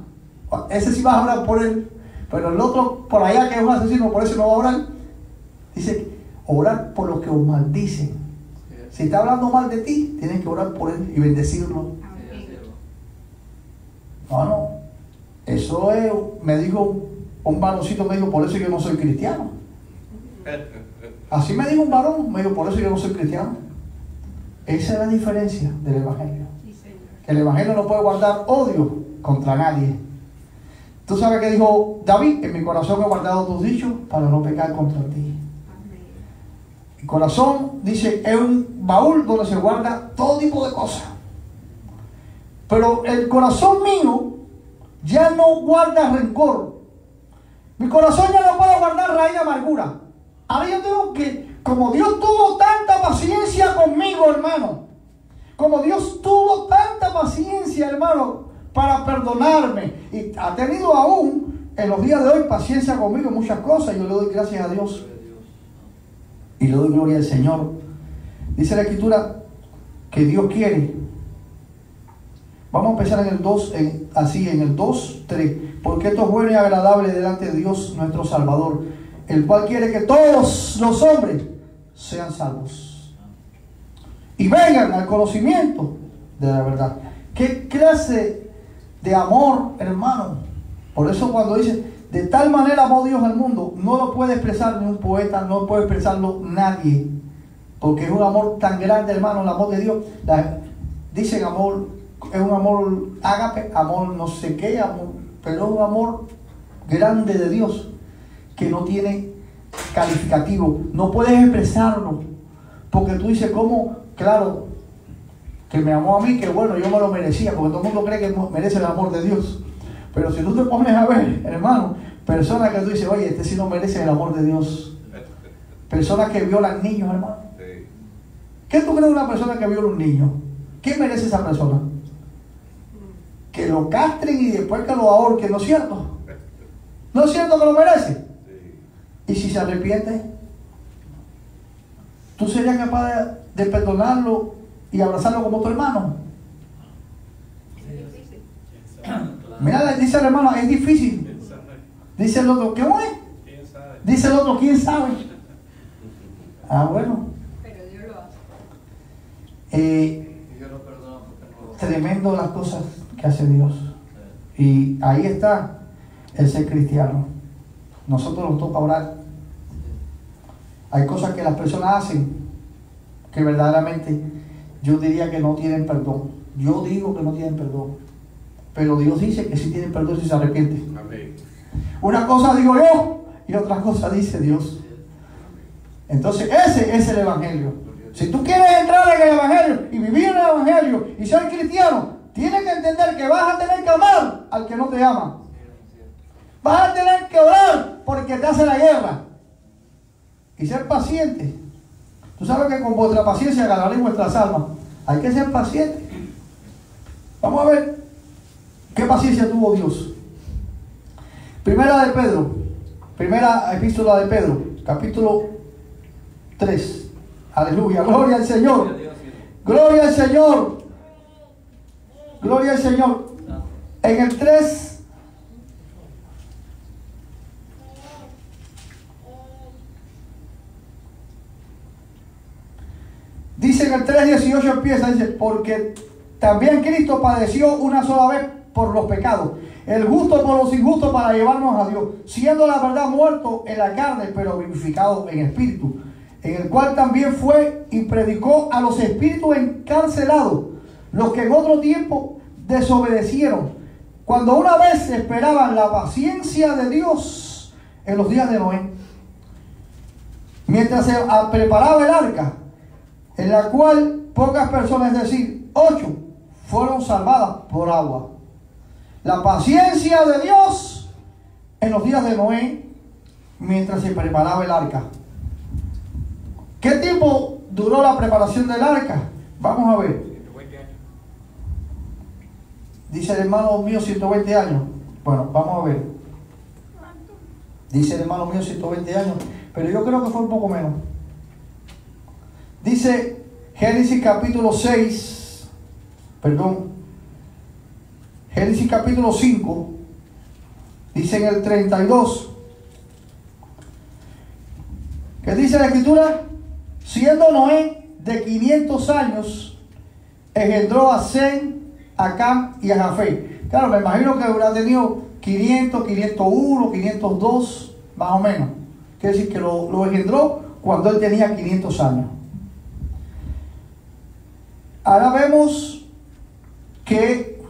Ese sí vas a orar por él. Pero el otro por allá que es un asesino, por eso no va a orar. Dice, orar por los que os maldicen. Si está hablando mal de ti, tienes que orar por él y bendecirlo. No. Eso es, me dijo un varoncito, me dijo, por eso yo no soy cristiano. Así me dijo un varón, me dijo, por eso yo no soy cristiano. Esa es la diferencia del evangelio. El evangelio no puede guardar odio contra nadie. Tú sabes que dijo David, en mi corazón he guardado tus dichos para no pecar contra ti. El corazón, dice, es un baúl donde se guarda todo tipo de cosas. Pero el corazón mío ya no guarda rencor. Mi corazón ya no puede guardar raíz de amargura. Ahora yo tengo que, como Dios tuvo tanta paciencia conmigo, hermano, como Dios tuvo tanta paciencia, hermano, para perdonarme, y ha tenido aún en los días de hoy paciencia conmigo en muchas cosas, yo le doy gracias a Dios y le doy gloria al Señor. Dice la Escritura que Dios quiere. Vamos a empezar en el 2, en el 2, 3. Porque esto es bueno y agradable delante de Dios nuestro Salvador, el cual quiere que todos los hombres sean salvos y vengan al conocimiento de la verdad. ¿Qué clase de amor, hermano? Por eso cuando dice, de tal manera amó Dios al mundo, no lo puede expresar ni un poeta, no puede expresarlo nadie, porque es un amor tan grande, hermano, el amor de Dios. Dicen amor, es un amor ágape, amor no sé qué, amor, pero es un amor grande de Dios que no tiene calificativo, no puedes expresarlo, porque tú dices, ¿cómo? Claro, que me amó a mí, que bueno, yo me lo merecía, porque todo el mundo cree que merece el amor de Dios. Pero si tú te pones a ver, hermano, personas que tú dices, oye, este sí no merece el amor de Dios. Personas que violan niños, hermano. ¿Qué tú crees de una persona que viola un niño? ¿Qué merece esa persona? Que lo castren y después que lo ahorquen, ¿no es cierto? ¿No es cierto que lo merece? Y si se arrepiente, ¿tú serías capaz de perdonarlo y abrazarlo como tu hermano? Mira, dice el hermano, es difícil. Dice el otro, ¿qué es? Dice el otro, ¿quién sabe? Ah, bueno. Pero Dios lo hace. Tremendo las cosas que hace Dios. Y ahí está el ser cristiano. Nosotros nos toca orar. Hay cosas que las personas hacen que verdaderamente yo diría que no tienen perdón. Yo digo que no tienen perdón. Pero Dios dice que sí tienen perdón si se arrepienten. Amén. Una cosa digo yo y otra cosa dice Dios. Entonces ese es el evangelio. Si tú quieres entrar en el evangelio y vivir en el evangelio y ser cristiano, tienes que entender que vas a tener que amar al que no te ama. Vas a tener que orar porque te hace la guerra. Y ser paciente. Tú sabes que con vuestra paciencia ganaréis vuestras almas. Hay que ser paciente. Vamos a ver qué paciencia tuvo Dios. Primera epístola de Pedro, capítulo 3. Aleluya, gloria al Señor. Gloria al Señor. Gloria al Señor. En el 3, dice en el 3:18 empieza, dice, porque también Cristo padeció una sola vez por los pecados, el justo por los injustos para llevarnos a Dios, siendo la verdad muerto en la carne, pero vivificado en espíritu, en el cual también fue y predicó a los espíritus encarcelados, los que en otro tiempo desobedecieron, cuando una vez esperaban la paciencia de Dios, en los días de Noé. Mientras se preparaba el arca, en la cual pocas personas, es decir, 8, fueron salvadas por agua. La paciencia de Dios en los días de Noé, mientras se preparaba el arca. ¿Qué tiempo duró la preparación del arca? Vamos a ver. Dice el hermano mío 120 años. Bueno, vamos a ver. Dice el hermano mío 120 años, pero yo creo que fue un poco menos. Dice Génesis capítulo 6, perdón, Génesis capítulo 5, dice en el 32, que dice la escritura: siendo Noé de 500 años, engendró a Sem, a Cam y a Jafet. Claro, me imagino que habrá tenido 500, 501, 502, más o menos. Quiere decir que lo engendró cuando él tenía 500 años. Ahora vemos que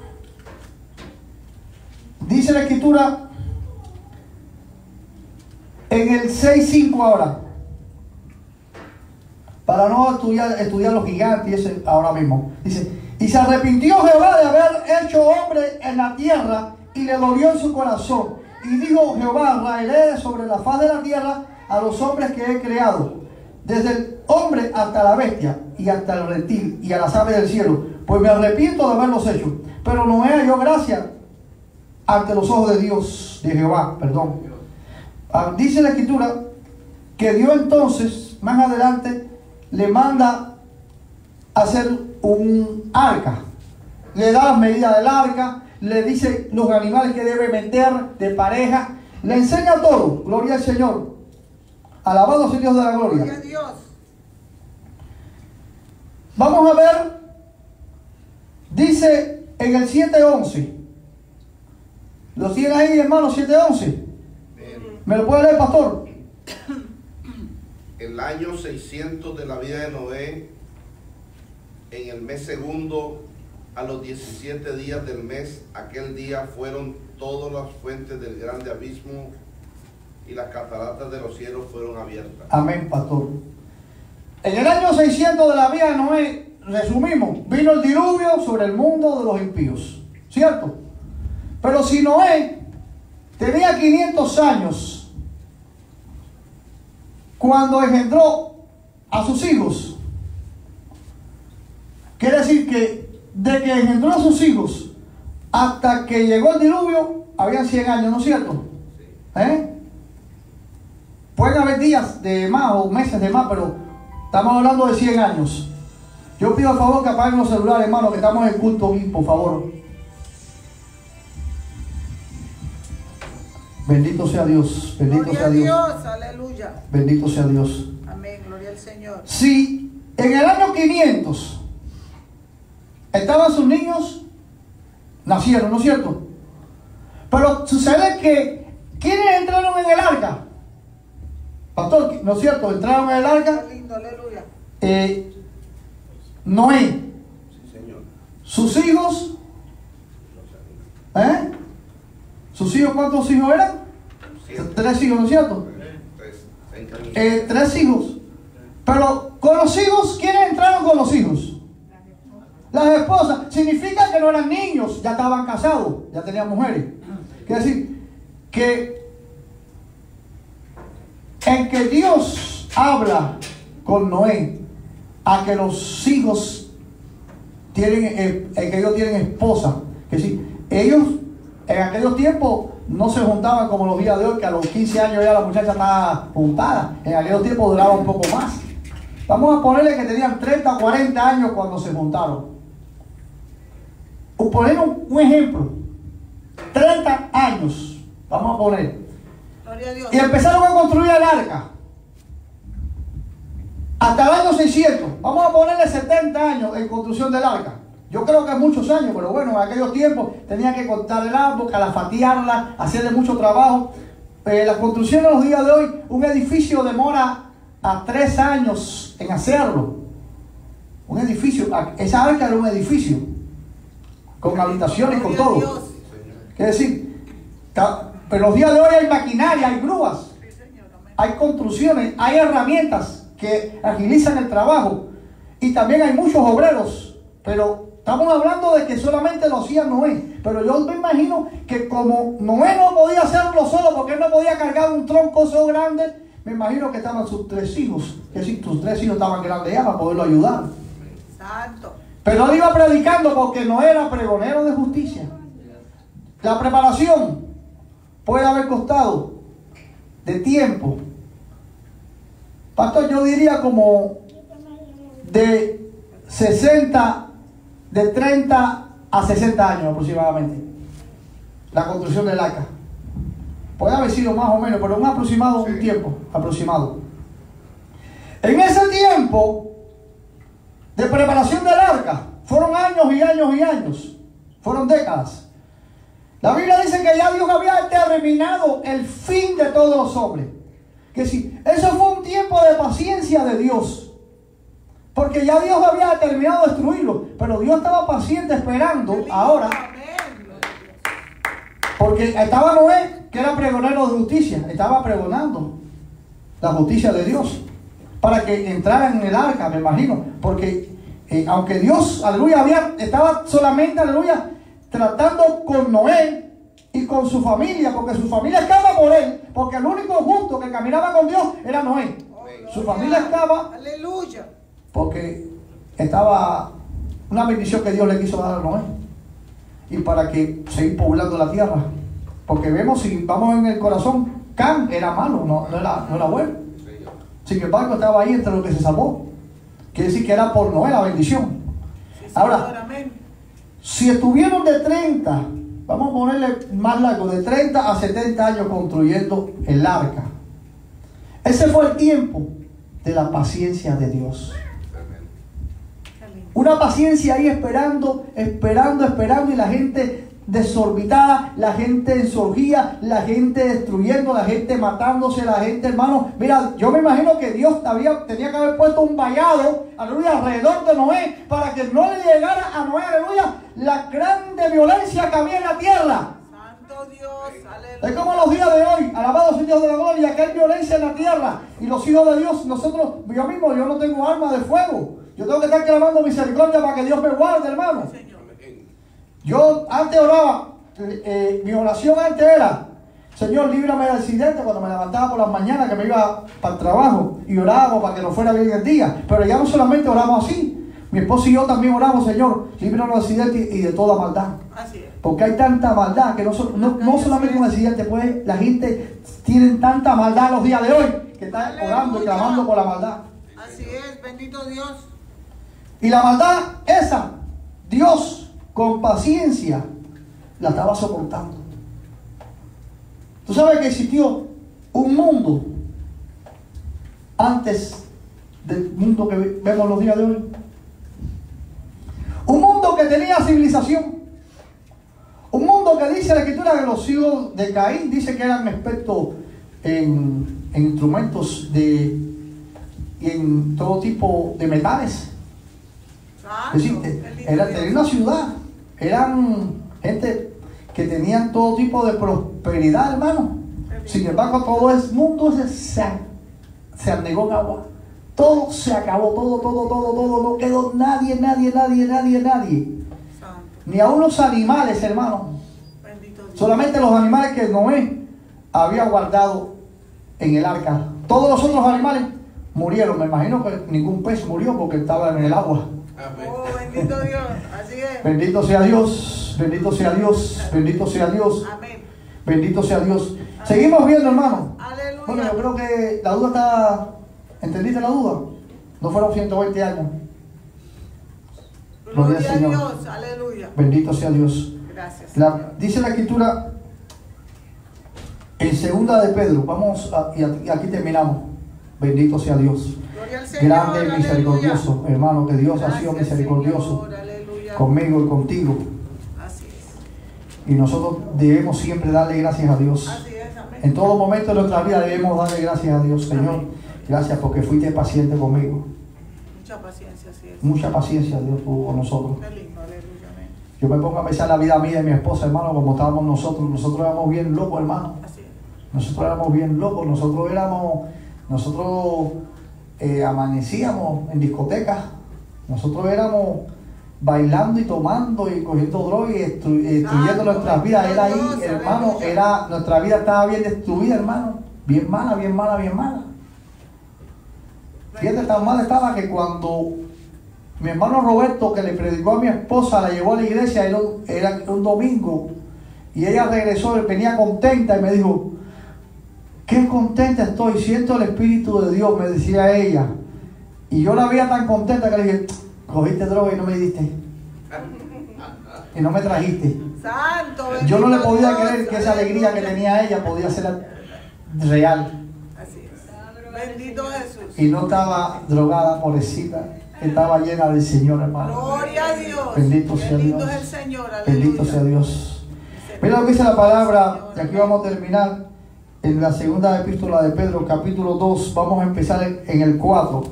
dice la escritura en el 6:5 ahora, para no estudiar los gigantes y ese ahora mismo. Dice: y se arrepintió Jehová de haber hecho hombre en la tierra, y le dolió en su corazón. Y dijo Jehová: raeré sobre la faz de la tierra a los hombres que he creado, desde el hombre hasta la bestia, y hasta el reptil, y a las aves del cielo, pues me arrepiento de haberlos hecho. Pero Noé halló gracia ante los ojos de Dios, de Jehová, perdón. Dice la escritura que Dios entonces, más adelante, le manda hacer un arca. Le da las medidas del arca, le dice los animales que debe meter de pareja, le enseña todo. Gloria al Señor. Alabado sea Dios de la gloria. Gloria a Dios. Vamos a ver, dice en el 7:11. ¿Lo tienen ahí, hermano? 7:11. ¿Me lo puede leer, pastor? El año 600 de la vida de Noé, en el mes segundo, a los 17 días del mes, aquel día fueron todas las fuentes del grande abismo y las cataratas de los cielos fueron abiertas. Amén, pastor. En el año 600 de la vida de Noé, resumimos, vino el diluvio sobre el mundo de los impíos, ¿cierto? Pero si Noé tenía 500 años cuando engendró a sus hijos, quiere decir que de que engendró a sus hijos hasta que llegó el diluvio, habían 100 años, ¿no es cierto? Pueden haber días de más o meses de más, pero estamos hablando de 100 años. Yo pido al favor que apaguen los celulares, hermano, que estamos en el culto aquí, por favor. Bendito sea Dios, bendito Gloria sea a Dios. Dios, aleluya. Bendito sea Dios. Amén, gloria al Señor. Si en el año 500 estaban sus niños, nacieron, ¿no es cierto? Pero sucede que, ¿quiénes entraron en el arca? Pastor, ¿no es cierto? Entraron en el arca. Qué lindo, aleluya. Noé, Sí, Señor. sus hijos, ¿sus hijos cuántos hijos eran? 3 hijos, ¿no es cierto? 3 hijos. Pero con los hijos, ¿quiénes entraron con los hijos? Las esposas. Significa que no eran niños, ya estaban casados, ya tenían mujeres. Quiere decir que en que Dios habla con Noé a que los hijos tienen, que ellos tienen esposa. Que si ellos en aquellos tiempos no se juntaban como los días de hoy, que a los 15 años ya la muchacha estaba juntada. En aquellos tiempos duraba un poco más. Vamos a ponerle que tenían 30 o 40 años cuando se juntaron. O poner un ejemplo. 30 años. Vamos a poner. Gloria a Dios. Y empezaron a construir el arca. Hasta el año 600. Vamos a ponerle 70 años en construcción del arca. Yo creo que es muchos años, pero bueno, en aquellos tiempos tenían que cortar el árbol, calafatearla, hacerle mucho trabajo. La construcción en los días de hoy, un edificio demora a 3 años en hacerlo. Un edificio, esa arca era un edificio, con habitaciones, con todo. Dios. Es decir, Pero en los días de hoy hay maquinaria, hay grúas, hay construcciones, hay herramientas que agilizan el trabajo. Y también hay muchos obreros. Pero estamos hablando de que solamente lo hacía Noé. Pero yo me imagino que como Noé no podía hacerlo solo, porque él no podía cargar un tronco so grande, me imagino que estaban sus 3 hijos. Que si sus 3 hijos estaban grandes ya para poderlo ayudar. Exacto. Pero él iba predicando porque no era pregonero de justicia. La preparación puede haber costado de tiempo. Pastor, yo diría como de 30 a 60 años aproximadamente. La construcción del arca. Puede haber sido más o menos, pero un aproximado, un tiempo aproximado. En ese tiempo de preparación del arca, fueron años y años y años, fueron décadas. La Biblia dice que ya Dios había terminado el fin de todos los hombres. Que sí, eso fue un tiempo de paciencia de Dios, porque ya Dios había terminado de destruirlo, pero Dios estaba paciente esperando ahora, porque estaba Noé, que era pregonero de justicia, estaba pregonando la justicia de Dios, para que entraran en el arca, me imagino, porque aunque Dios, aleluya, estaba solamente, aleluya, tratando con Noé y con su familia, porque su familia estaba por él, porque el único justo que caminaba con Dios era Noé. Su familia estaba, aleluya, porque estaba una bendición que Dios le quiso dar a Noé, y para que seguir poblando la tierra, porque vemos, si vamos en el corazón, Can era malo, no era bueno. Sin embargo, estaba ahí entre los que se salvó. Quiere decir que era por Noé la bendición. Ahora, si estuvieron de 30, vamos a ponerle más largo, de 30 a 70 años construyendo el arca. Ese fue el tiempo de la paciencia de Dios. Una paciencia ahí esperando, y la gente desorbitada, la gente en orgía, la gente destruyendo, la gente matándose, la gente, hermano. Mira, yo me imagino que Dios tenía que haber puesto un vallado, aleluya, alrededor de Noé, para que no le llegara a Noé, aleluya, la grande violencia que había en la tierra. Santo Dios, aleluya. Es como los días de hoy, alabado sea Dios de la gloria, que hay violencia en la tierra, y los hijos de Dios, nosotros, yo mismo, yo no tengo arma de fuego, yo tengo que estar clamando misericordia para que Dios me guarde, hermano. Yo antes oraba, mi oración antes era, Señor, líbrame del accidente, cuando me levantaba por las mañanas que me iba para el trabajo, y orábamos para que nos fuera bien el día. Pero ya no solamente oramos así, mi esposo y yo también oramos, Señor, líbranos del accidente y de toda maldad. Así es. Porque hay tanta maldad que no solamente un accidente, pues la gente tiene tanta maldad los días de hoy que está orando y clamando por la maldad. Así es, bendito Dios. Y la maldad esa, Dios con paciencia la estaba soportando. Tú sabes que existió un mundo antes del mundo que vemos los días de hoy. Un mundo que tenía civilización. Un mundo que dice la escritura que los hijos de Caín dice que eran expertos en instrumentos y en todo tipo de metales. Es decir, tenía una ciudad, eran gente que tenían todo tipo de prosperidad, hermano. Sin embargo, todo el mundo se anegó en agua. Todo se acabó, todo. No quedó nadie. Ni aun los animales, hermano. Solamente los animales que Noé había guardado en el arca. Todos los otros animales murieron. Me imagino que ningún pez murió porque estaba en el agua. Oh, bendito Dios, así es. Bendito sea Dios, bendito sea Dios, bendito sea Dios. Amén. Bendito sea Dios. Seguimos viendo, hermano. Aleluya. Bueno, yo creo que la duda está... ¿Entendiste la duda? No fueron 120 años. Gloria a Dios, aleluya. Bendito sea Dios. Gracias. Dice la escritura en 2 de Pedro. Y aquí terminamos. Bendito sea Dios. Gloria al Señor, Grande y misericordioso, aleluya. hermano, que Dios Gracias, ha sido misericordioso Señor, aleluya. conmigo y contigo. Así es. Y nosotros debemos siempre darle gracias a Dios. Así es, amén. En todo momento de nuestra vida debemos darle gracias a Dios. Señor, gracias porque fuiste paciente conmigo. Mucha paciencia, así es. Mucha paciencia Dios tuvo con nosotros. Qué lindo, aleluya, amén. Yo me pongo a pensar la vida mía y de mi esposa, hermano, como estábamos nosotros. Nosotros éramos bien locos, hermano. Nosotros éramos bien locos. Nosotros amanecíamos en discotecas. Nosotros éramos bailando y tomando y cogiendo drogas y destruyendo nuestras vidas. Era ahí, hermano, nuestra vida estaba bien destruida, hermano. Bien mala, bien mala, bien mala. Fíjate, tan mal estaba que cuando mi hermano Roberto, que le predicó a mi esposa, la llevó a la iglesia, era un domingo, y ella regresó, venía contenta y me dijo: qué contenta estoy, siento el Espíritu de Dios, me decía ella. Y yo la veía tan contenta que le dije: cogiste droga y no me diste, y no me trajiste. Santo, yo no le podía creer que esa alegría que tenía ella podía ser real. Así es. Bendito Jesús. Y no estaba drogada, pobrecita, estaba llena del Señor, hermano. Gloria a Dios. Bendito sea Dios. Es el Señor. Bendito sea Dios. Mira lo que dice la palabra, y aquí vamos a terminar en la segunda epístola de Pedro, capítulo 2. Vamos a empezar en el 4.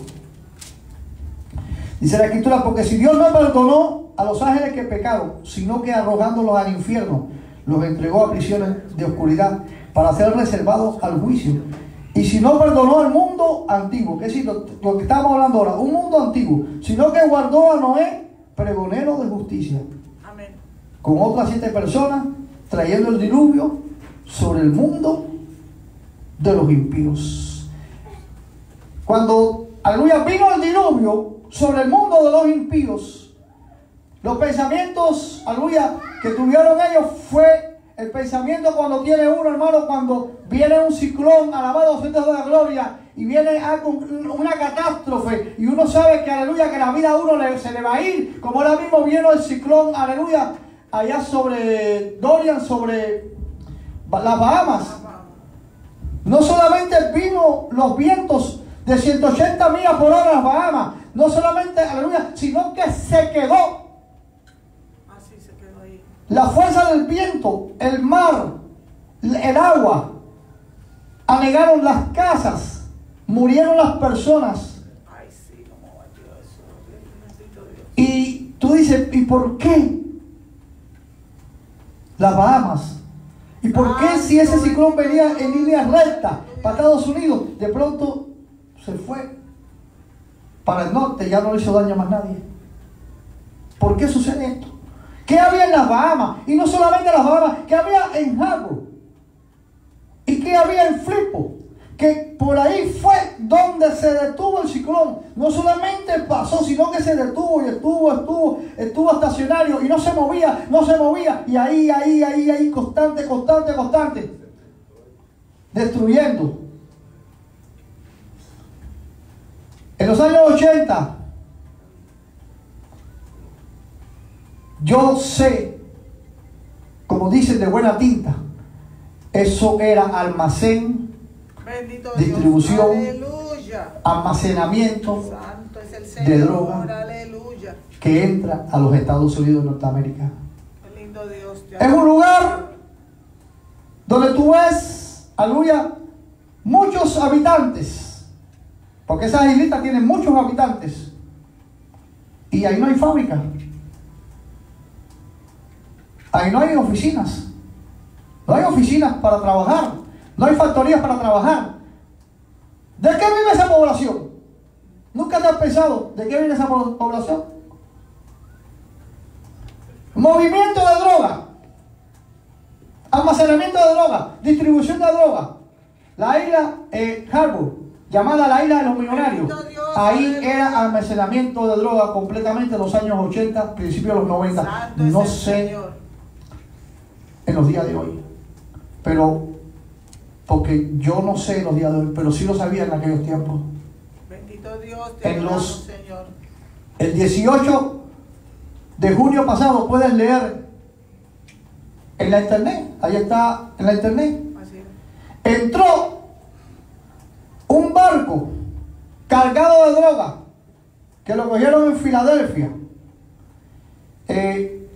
Dice la Escritura: porque si Dios no perdonó a los ángeles que pecaron, sino que arrojándolos al infierno, los entregó a prisiones de oscuridad para ser reservados al juicio. Y si no perdonó al mundo antiguo, que es decir, lo que estamos hablando ahora, un mundo antiguo, sino que guardó a Noé, pregonero de justicia, amén, con otras 7 personas, trayendo el diluvio sobre el mundo de los impíos. Cuando, aleluya, vino el diluvio sobre el mundo de los impíos, los pensamientos, aleluya, que tuvieron ellos fue el pensamiento cuando tiene uno, hermano, cuando viene un ciclón, alabado sea Dios de la gloria, y viene algo, una catástrofe, y uno sabe que, aleluya, que la vida a uno se le va a ir, como ahora mismo vino el ciclón, aleluya, allá sobre Dorian, sobre las Bahamas. No solamente vino los vientos de 180 millas por hora en las Bahamas, no solamente, aleluya, sino que se quedó. La fuerza del viento, el mar, el agua, anegaron las casas, murieron las personas. Ay, sí, ¿cómo va Dios? Y tú dices: ¿y por qué las Bahamas? ¿Y por qué, si ese ciclón venía en línea recta para Estados Unidos, de pronto se fue para el norte, ya no le hizo daño a más nadie? ¿Por qué sucede esto? ¿Qué había en las Bahamas? Y no solamente en las Bahamas, ¿qué había en Harbor? ¿Y qué había en Flippo? Que por ahí fue donde se detuvo el ciclón. No solamente pasó, sino que se detuvo y estuvo estacionario y no se movía. Y ahí, constante, destruyendo. En los años 80, yo sé, como dicen de buena tinta, eso era almacén, bendito distribución, aleluya, almacenamiento santo es el Señor, de droga, aleluya, que entra a los Estados Unidos de Norteamérica. Qué lindo Dios, es un lugar donde tú ves, aleluya, muchos habitantes, porque esas islitas tienen muchos habitantes, y ahí no hay fábrica. Ahí no hay oficinas. No hay oficinas para trabajar. No hay factorías para trabajar. ¿De qué vive esa población? ¿Nunca te has pensado de qué vive esa población? Movimiento de droga. Almacenamiento de droga. Distribución de droga. La isla Harbor, llamada la isla de los millonarios. Ahí era almacenamiento de droga completamente en los años 80, principios de los 90. No sé en los días de hoy, pero porque yo no sé en los días de hoy, pero sí lo sabía en aquellos tiempos. Bendito Dios, Señor. El 18 de junio pasado, puedes leer en la internet, ahí está en la internet. Así es. Entró un barco cargado de droga que lo cogieron en Filadelfia, el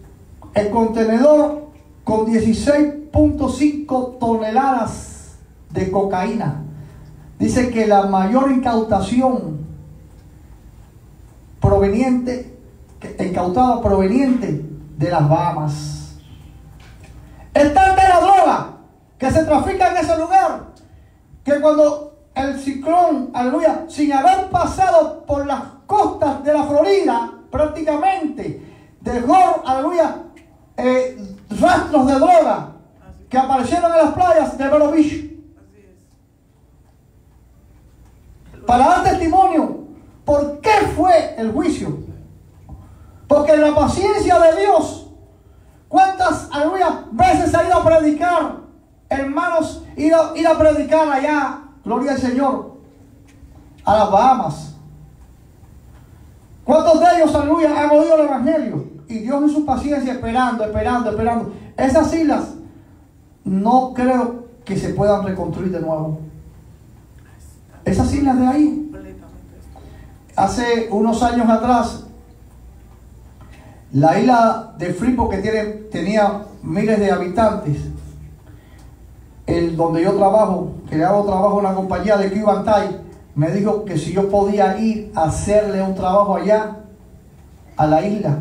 contenedor con 16.5 toneladas de cocaína. Dice que la mayor incautada proveniente de las Bahamas. Es tanta la droga que se trafica en ese lugar que cuando el ciclón, aleluya, sin haber pasado por las costas de la Florida, prácticamente dejó, aleluya, rastros de droga que aparecieron en las playas de Vero Beach. Para dar testimonio, ¿por qué fue el juicio? Porque la paciencia de Dios, ¿cuántas, aleluya, veces ha ido a predicar, hermanos, ir a predicar allá, gloria al Señor, a las Bahamas? ¿Cuántos de ellos, aleluya, han oído el Evangelio? Y Dios en su paciencia esperando. Esas islas no creo que se puedan reconstruir de nuevo. Esas islas de ahí. Hace unos años atrás, la isla de Freeport, que tenía miles de habitantes, donde yo trabajo, que le hago trabajo a una compañía de Q-Bantai, me dijo que si yo podía ir a hacerle un trabajo allá, a la isla,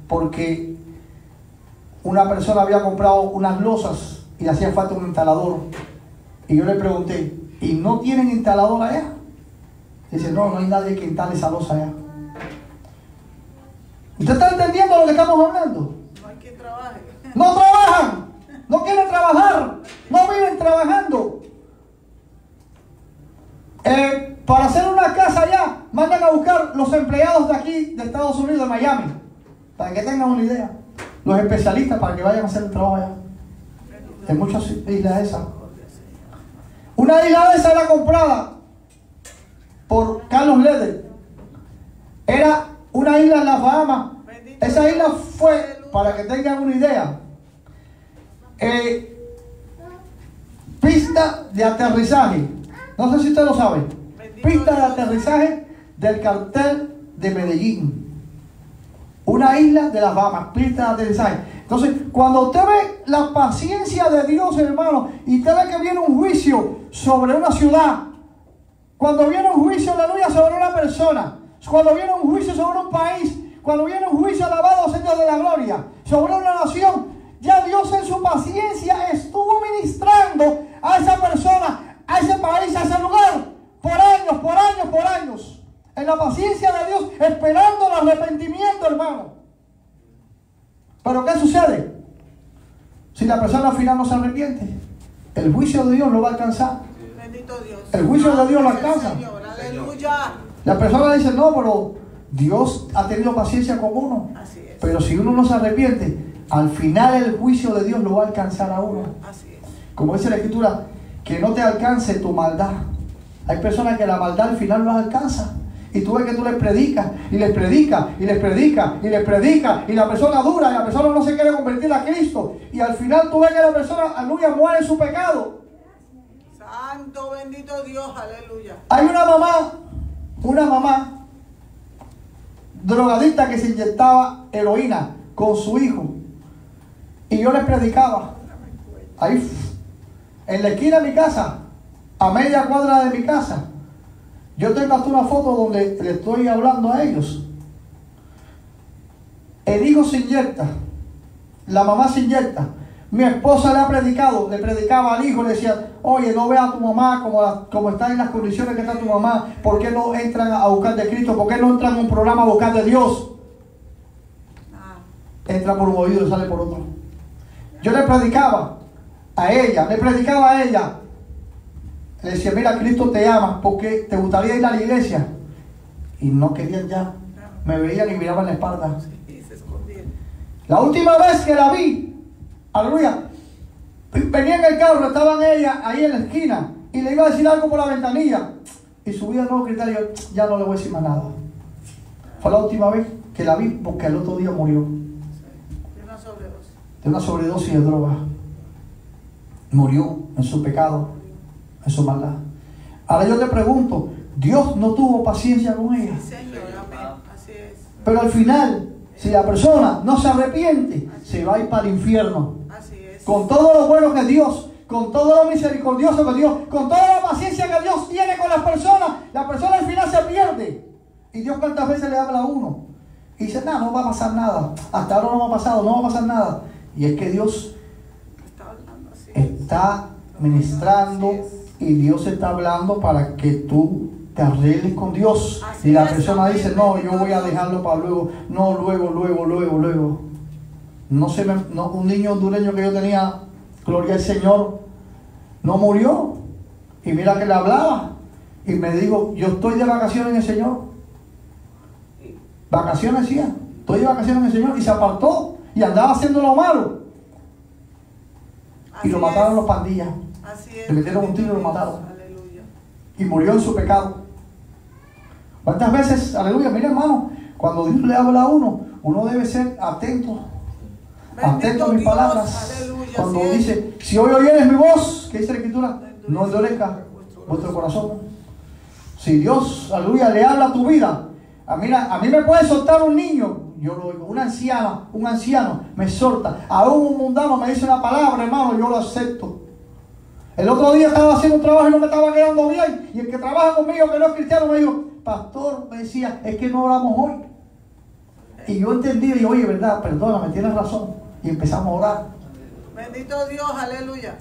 porque una persona había comprado unas losas y le hacía falta un instalador. Y yo le pregunté, ¿y no tienen instalador allá? Dice, no hay nadie que instale esa losa allá. ¿Usted está entendiendo lo que estamos hablando? No hay quien trabaje. No trabajan, no quieren trabajar, no viven trabajando. Para hacer una casa allá, mandan a buscar los empleados de aquí, de Estados Unidos, de Miami, para que tengan una idea. Los especialistas para que vayan a hacer el trabajo allá. En muchas islas esas. Una isla de esa era comprada por Carlos Leder. Era una isla en las Bahamas. Esa isla fue, para que tengan una idea, pista de aterrizaje. No sé si usted lo sabe. Pista de aterrizaje del cartel de Medellín. Una isla de las Bahamas, pista de aterrizaje. Entonces, cuando usted ve la paciencia de Dios, hermano, y usted ve que viene un juicio sobre una ciudad, cuando viene un juicio, aleluya, sobre una persona, cuando viene un juicio sobre un país, cuando viene un juicio, alabado Señor de la gloria, sobre una nación, ya Dios en su paciencia estuvo ministrando a esa persona, a ese país, a ese lugar, por años, en la paciencia de Dios, esperando el arrepentimiento, hermano. Pero ¿qué sucede? Si la persona al final no se arrepiente, el juicio de Dios lo va a alcanzar. Bendito Dios. El juicio de Dios lo alcanza. Señor, aleluya. La persona dice, no, pero Dios ha tenido paciencia con uno. Así es. Pero si uno no se arrepiente, al final el juicio de Dios lo va a alcanzar a uno. Así es. Como dice la Escritura, que no te alcance tu maldad. Hay personas que la maldad al final los alcanza. Y tú ves que tú les predicas, y les predicas, y les predicas, y les predicas, y la persona dura, y la persona no se quiere convertir a Cristo. Y al final tú ves que la persona, aleluya, muere en su pecado. Santo, bendito Dios, aleluya. Hay una mamá drogadicta que se inyectaba heroína con su hijo. Y yo les predicaba. Ahí, en la esquina de mi casa, a media cuadra de mi casa. Yo tengo hasta una foto donde le estoy hablando a ellos. El hijo se inyecta, la mamá se inyecta. Mi esposa le ha predicado, le predicaba al hijo, le decía, oye, no veas a tu mamá como está en las condiciones que está tu mamá. ¿Por qué no entran a buscar de Cristo? ¿Por qué no entran a un programa a buscar de Dios? Entra por un oído y sale por otro. Yo le predicaba a ella, le decía, mira, Cristo te ama, porque te gustaría ir a la iglesia. Y no querían ya. Me veían y miraban la espalda. La última vez que la vi, aleluya, venía en el carro, estaban ellas ahí en la esquina, y le iba a decir algo por la ventanilla. Y subía el nuevo criterio, ya no le voy a decir más nada. Fue la última vez que la vi, porque el otro día murió. De una sobredosis de droga. Murió en su pecado, en su maldad. Ahora yo te pregunto, ¿Dios no tuvo paciencia con ella? Sí, Señor, amén. Así es. Pero al final, si la persona no se arrepiente, se va a ir para el infierno. Así es. Con todo lo bueno que Dios, con todo lo misericordioso que Dios, con toda la paciencia que Dios tiene con las personas, la persona al final se pierde. Y Dios cuántas veces le habla a uno. Y dice, no va a pasar nada. Hasta ahora no me ha pasado, no va a pasar nada. Y es que Dios está ministrando y Dios está hablando para que tú te arregles con Dios. Y la persona dice, no, yo voy a dejarlo para luego. No, luego. No, un niño hondureño que yo tenía, gloria al Señor, no murió. Y mira que le hablaba. Y me dijo, yo estoy de vacaciones en el Señor. Vacaciones decía, estoy de vacaciones en el Señor. Y se apartó y andaba haciendo lo malo. Y lo mataron los pandillas. Le metieron un tiro y lo mataron. Aleluya. Y murió en su pecado. ¿Cuántas veces, aleluya, mira hermano, cuando Dios le habla a uno debe ser atento. Atento a mis palabras. Aleluya, cuando dice, si hoy oyeres mi voz, ¿qué dice la Escritura? No endurezca vuestro corazón. Si Dios, aleluya, le habla a tu vida. A mí me puede soltar un niño, yo lo oigo. Una anciana, un anciano me solta. Aún un mundano me dice una palabra, hermano, yo lo acepto. El otro día estaba haciendo un trabajo y no me estaba quedando bien. Y el que trabaja conmigo, que no es cristiano, me dijo, pastor, me decía, es que no oramos hoy. Y yo entendí, y dije, oye, verdad, perdóname, tienes razón. Y empezamos a orar. Bendito Dios, aleluya.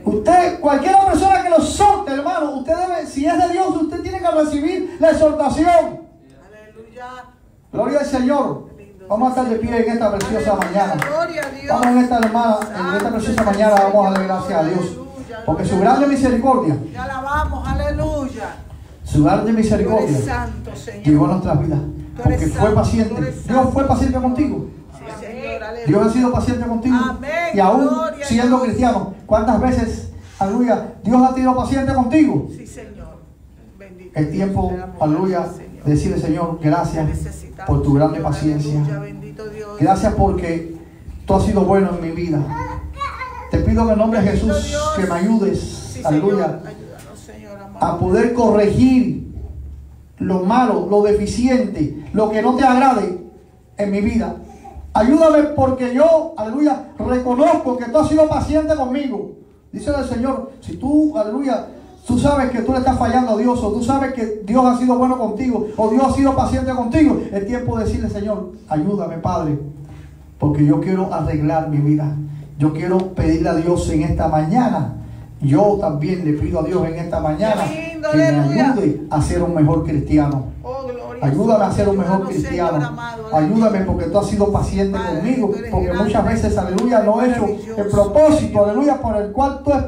Usted, cualquier persona que lo solte, hermano, usted debe, si es de Dios, usted tiene que recibir la exhortación. Aleluya. Gloria al Señor. Vamos a estar de pie en esta preciosa mañana. Gloria a Dios. Vamos en esta preciosa mañana, vamos a darle gracias a Dios. Porque su grande misericordia. Te alabamos, aleluya. Su grande misericordia llegó a nuestras vidas. Porque fue paciente. Dios fue paciente contigo. Dios ha sido paciente contigo. Amén. Y aún siendo cristiano, ¿cuántas veces, aleluya, Dios ha sido paciente contigo? Sí, Señor. Bendito. Es tiempo, aleluya, de decirle, Señor, gracias por tu grande paciencia. Gracias porque tú has sido bueno en mi vida. Te pido en el nombre de Jesús que me ayudes, aleluya, a poder corregir lo malo, lo deficiente, lo que no te agrade en mi vida. Ayúdame porque yo, aleluya, reconozco que tú has sido paciente conmigo. Dice el Señor, si tú, aleluya, tú sabes que tú le estás fallando a Dios, o tú sabes que Dios ha sido bueno contigo, o Dios ha sido paciente contigo, es tiempo de decirle, Señor, ayúdame, Padre, porque yo quiero arreglar mi vida. Yo quiero pedirle a Dios en esta mañana. Yo también le pido a Dios en esta mañana que me ayude a ser un mejor cristiano. Ayúdame a ser un mejor cristiano. Ayúdame porque tú has sido paciente conmigo. Porque muchas veces, aleluya, no he hecho el propósito, aleluya, por el cual tú esperas.